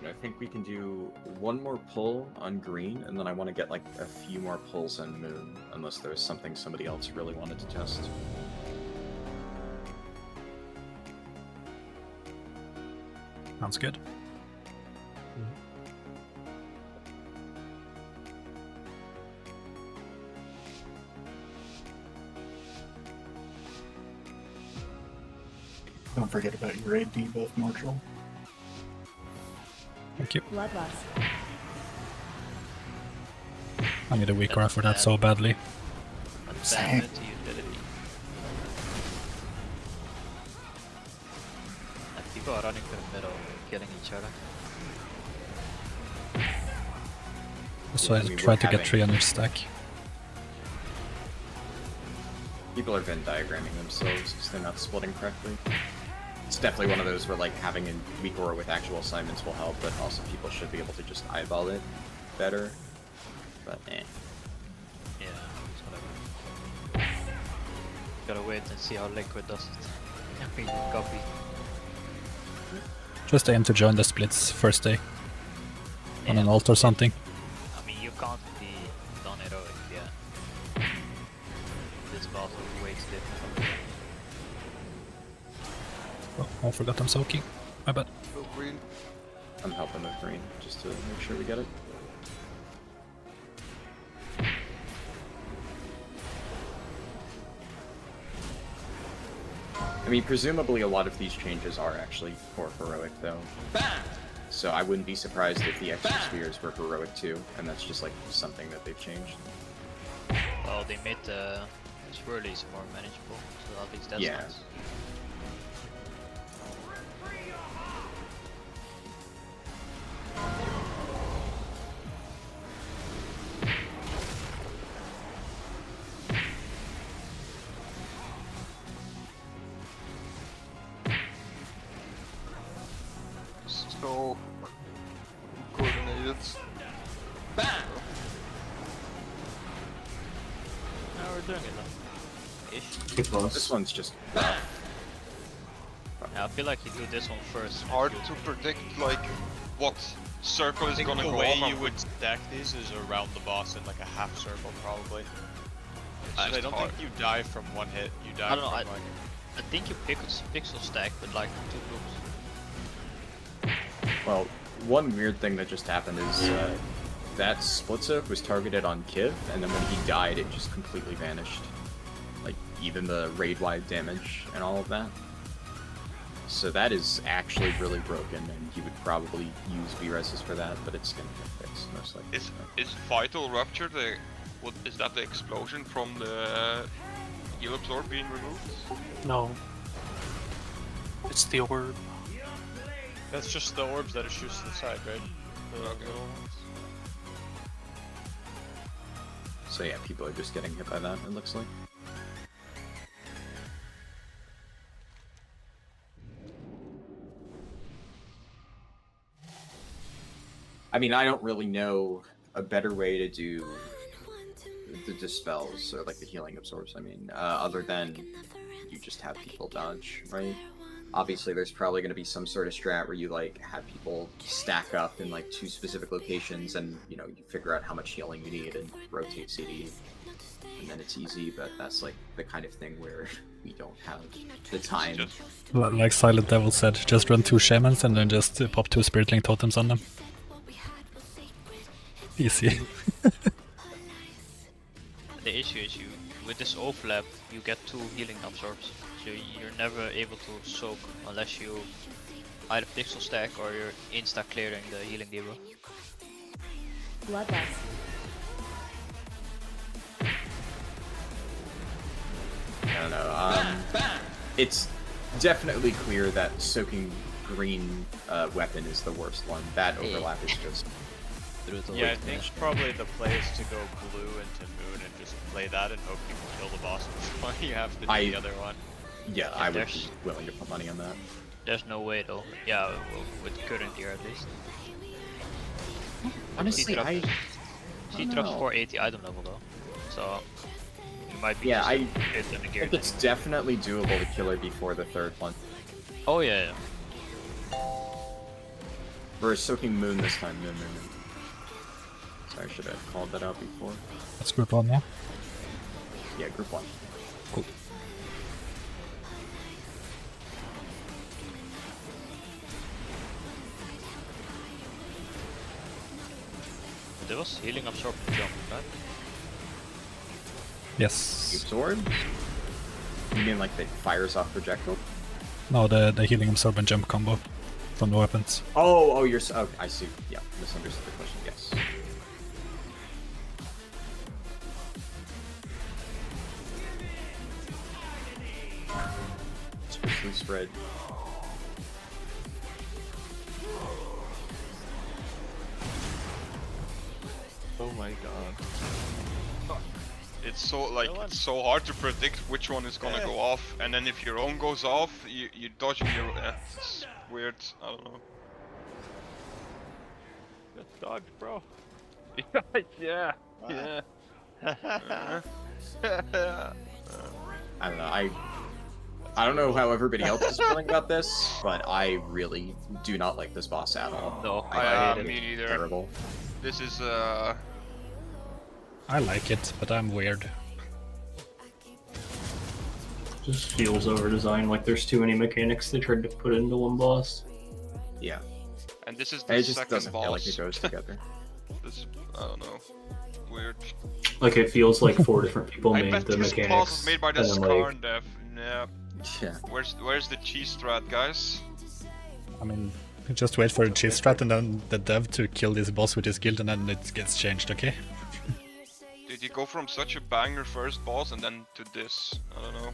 I think we can do one more pull on green, and then I want to get like a few more pulls on moon, unless there's something somebody else really wanted to test. Sounds good. Don't forget about your raid debuff, Marshall. Thank you. Bloodlust. I need a weak aura for that so badly. Damn it, utility. And people are running to the middle, killing each other. So I try to get 300 stack. People are Venn diagramming themselves because they're not splitting correctly. It's definitely one of those where like having a weak aura with actual assignments will help, but also people should be able to just eyeball it better. But eh. Yeah, it's whatever. Gotta wait and see how Liquid does it. We can copy. Just aim to join the splits first day. On an alt or something. I mean, you can't be non-heroic, yeah. This boss is way too different. Oh, I forgot I'm soaking. My bad. Go green. I'm helping with green just to make sure we get it. I mean, presumably a lot of these changes are actually for heroic, though. So I wouldn't be surprised if the extra spheres were heroic too, and that's just like something that they've changed. Well, they made the swirlies more manageable, so at least that's Yeah. nice. So coordinated. Now we're doing it though. Ish. It was. This one's just Yeah, I feel like you do this one first. Hard to predict like what circle I is think gonna the go way off you of. would stack these is around the boss in like a half circle, probably. That's I don't hard. think you die from one hit. You die I don't know. from I like. think you pixel stack with like 2 groups. Well, one weird thing that just happened is that split soak was targeted on Kiv, and then when he died, it just completely vanished. Like, even the raid-wide damage and all of that. So that is actually really broken, and he would probably use V-Reses for that, but it's gonna get fixed, most likely. Is Vital Rupture the... What, is that the explosion from the heal absorb being removed? No. It's the orb. That's just the orbs that it shoots to the side, right? The Okay. little ones. So yeah, people are just getting hit by that, it looks like. I mean, I don't really know a better way to do the dispels or like the healing absorbs. I mean, other than you just have people dodge, right? Obviously, there's probably going to be some sort of strat where you like have people stack up in like 2 specific locations, and you know you figure out how much healing you need and rotate CD, and then it's easy. But that's like the kind of thing where we don't have the time. Like Silent Devil said, just run 2 shamans and then just pop 2 spirit link totems on them. Easy. The issue is with this overlap, you get 2 healing absorbs. So you're never able to soak unless you either pixel stack or you're insta clearing the healing debuff. Bloodlust. I don't know. It's definitely clear that soaking green weapon is the worst one. That overlap is just brutal. Yeah, I think probably the play is to go blue into moon and just play that and hope you can kill the boss before you have to do the other one. Yeah, I would be willing to put money on that. There's no way though. Yeah, well, with current year at least. Honestly, She don't drops know. 480 item level though, so you might be. Yeah, just I hit in the gear think it's definitely doable to kill her before the 3rd one. Oh yeah. We're soaking moon this time. Moon. Sorry, I should have called that out before. That's group 1, yeah? Yeah, group 1. Cool. There was healing absorb jump, right? Yes. Absorb? You mean like it fires off projectile? No, the healing absorb and jump combo from the weapons. Oh, you're oh, I see. Yeah, misunderstood the question. Yes. Especially spread. Oh my god. It's so it's so hard to predict which one is gonna go off, and then if your own goes off, you dodging your. It's weird. I don't know. Good dodge, bro. Yeah. I don't know. I don't know how everybody else is feeling about this, but I really do not like this boss at all. No, I hate it. me neither. Terrible. This is I like it, but I'm weird. Just feels over designed, like there's too many mechanics they tried to put into one boss. Yeah. And this is the It just second doesn't boss. feel like it goes together. This, I don't know. Weird. Like it feels like 4 different people I made bet the this boss mechanics. is made by the and then, Scar like, and Dev. Yeah. Yeah. Where's the cheese strat, guys? I mean, just wait for the cheese strat and then the dev to kill this boss with his guild and then it gets changed, okay? Did you go from such a banger first boss and then to this? I don't know.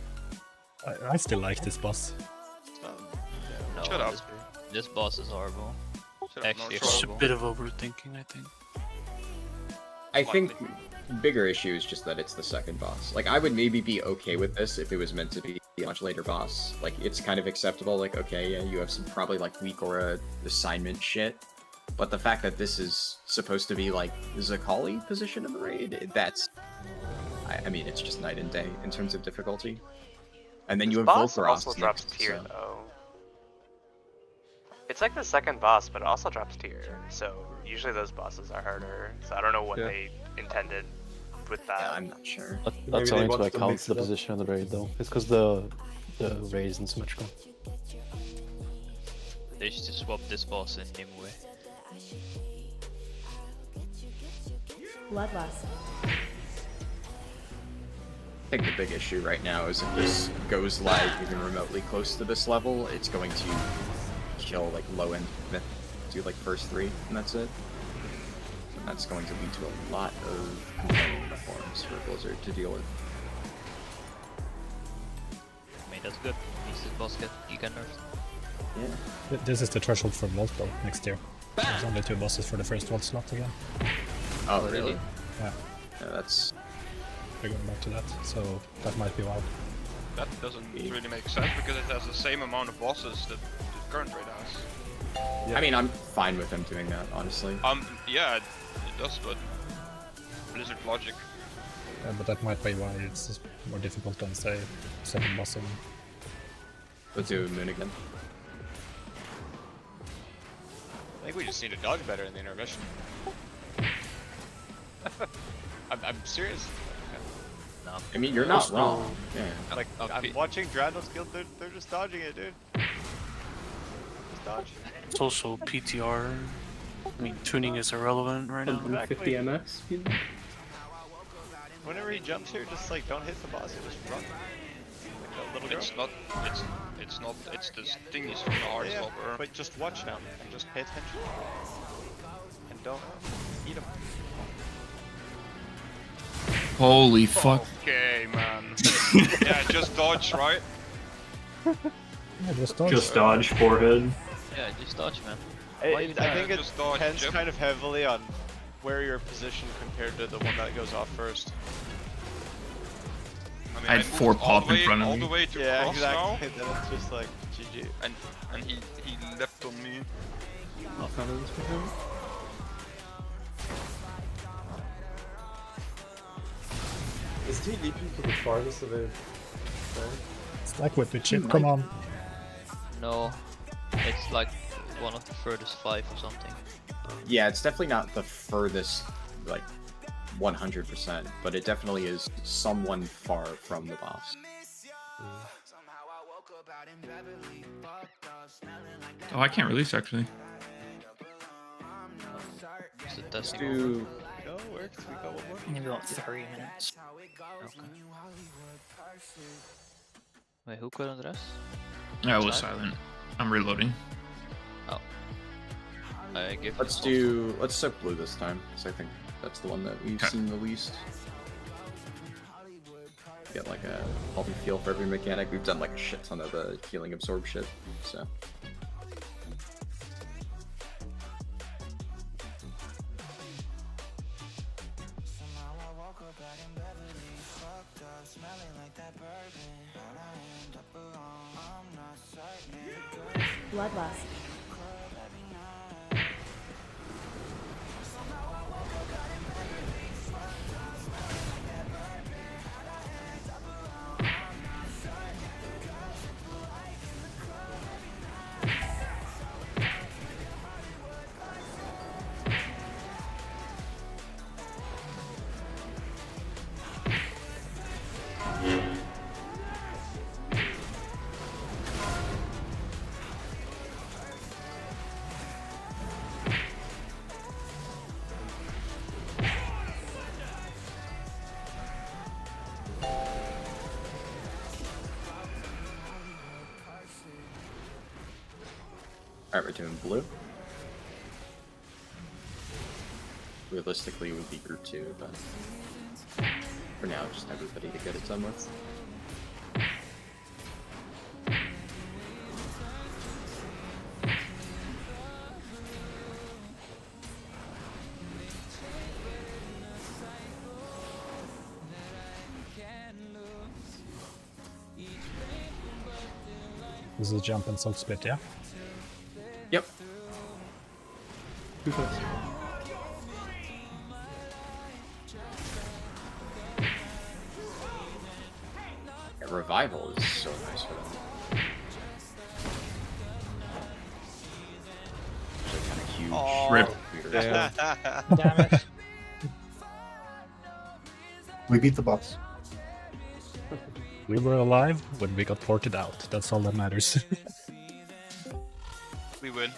I still like this boss. No, Shut up. This boss is horrible. Actually It's just a horrible. bit of overthinking, I think. I think bigger issue is just that it's the second boss. Like, I would maybe be okay with this if it was meant to be a much later boss. Like, it's kind of acceptable, like, okay, yeah, you have some probably, like, weak aura assignment shit. But the fact that this is supposed to be, like, Zakali position of the raid, that's... I mean, it's just night and day in terms of difficulty. And then you have boss Volcaroth also drops next, tier so- though. It's like the second boss, but it also drops tier. So usually those bosses are harder. So I don't know what Yeah. they intended with that. Yeah, I'm not sure. That's they only to wanted like to count mix the it up. position of the raid though. It's because the raid isn't symmetrical. They should just swap this boss in Nimue. Bloodlust. I think the big issue right now is if this goes live even remotely close to this level, it's going to kill like low end myth, do like first 3, and that's it. And that's going to lead to a lot of complaining reforms for Blizzard to deal with. I mean, that's good. At least this boss get nerfed. Yeah. This is the threshold for Vault though, next year. There's only 2 bosses for the first Vault slot again. Oh, really? Yeah. Yeah, that's... We're going back to that, so that might be wild. That doesn't really make sense because it has the same amount of bosses that the current raid has. I mean, I'm fine with them doing that, honestly. Yeah, it does, but Blizzard logic. Yeah, but that might be why it's more difficult than, say, second boss in... Let's do Moon again. I think we just need to dodge better in the intermission. I'm serious. No. I mean, you're not wrong. Yeah. Like, I'm watching Drandal's guild, they're just dodging it, dude. Just dodge. It's also PTR. I mean, tuning is irrelevant right now. 150 MX. Whenever he jumps here, just like don't hit the boss, just run. Like a little girl. It's this thingies from the hard Yeah, stopper. but just watch now and just pay attention. And don't eat him. Holy fuck. Okay, man. Yeah, just dodge, right? Yeah, just dodge. Just dodge forehead. Yeah, just dodge, man. I think it just dodge, depends Jim. kind of heavily on where you're positioned compared to the one that goes off first. mean, I had four moved all pop the in way- front of all me. the way to Yeah, cross now, exactly. Then it's just like GG. and he leapt on me. Off out of this one. Is he leaping to the farthest of it? Stack with the chip, come on. No, it's like one of the furthest 5 or something. Yeah, it's definitely not the furthest, like, 100%, but it definitely is someone far from the boss. Oh, I can't release actually. Is it testing Do... No, it works. We got one more. Maybe about 3 minutes. Okay. Wait, who couldn't rest? I was silent. I'm reloading. Oh. I give Let's soak blue this time, because I think that's the one that we've seen the least. Get like a healthy feel for every mechanic. We've done like a shit ton of the healing absorb shit, so. Bloodlust. Alright, we're doing blue. Realistically, it would be group 2, but for now, just everybody to get it done with. This is a jump and soak split, yeah? Yep. Yeah, revival is so nice for them. It's kind of huge. Rip. Damn it. We beat the boss. We were alive when we got ported out. That's all that matters. We win.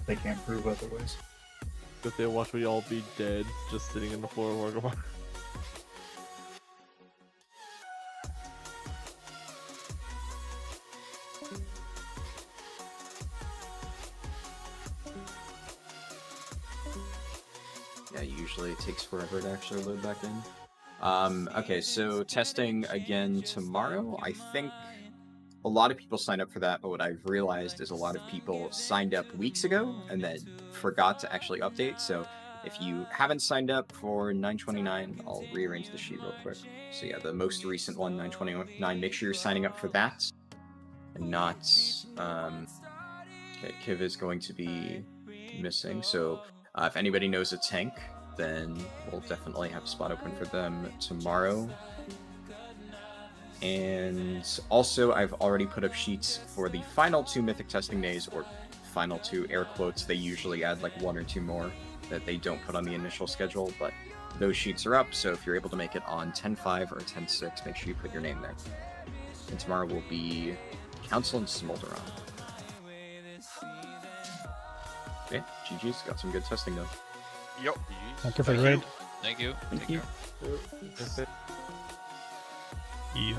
They can't prove otherwise. If they watch we all be dead, just sitting in the floor of Wargamar. Yeah, usually it takes forever to actually load back in. Okay, so testing again tomorrow. I think a lot of people signed up for that, but what I've realized is a lot of people signed up weeks ago and then forgot to actually update. So if you haven't signed up for 929, I'll rearrange the sheet real quick. So yeah, the most recent one, 929, make sure you're signing up for that. and not. Okay, Kiv is going to be missing. So if anybody knows a tank, then we'll definitely have a spot open for them tomorrow. And also, I've already put up sheets for the final 2 Mythic testing days, or final 2 air quotes. They usually add like 1 or 2 more that they don't put on the initial schedule, but those sheets are up, so if you're able to make it on 10-5 or 10-6, make sure you put your name there. And tomorrow will be Council and Smolderon. Okay, GG's, got some good testing done. Yup. Thank you for the raid. Thank you. Thank Take you. care. Yeah.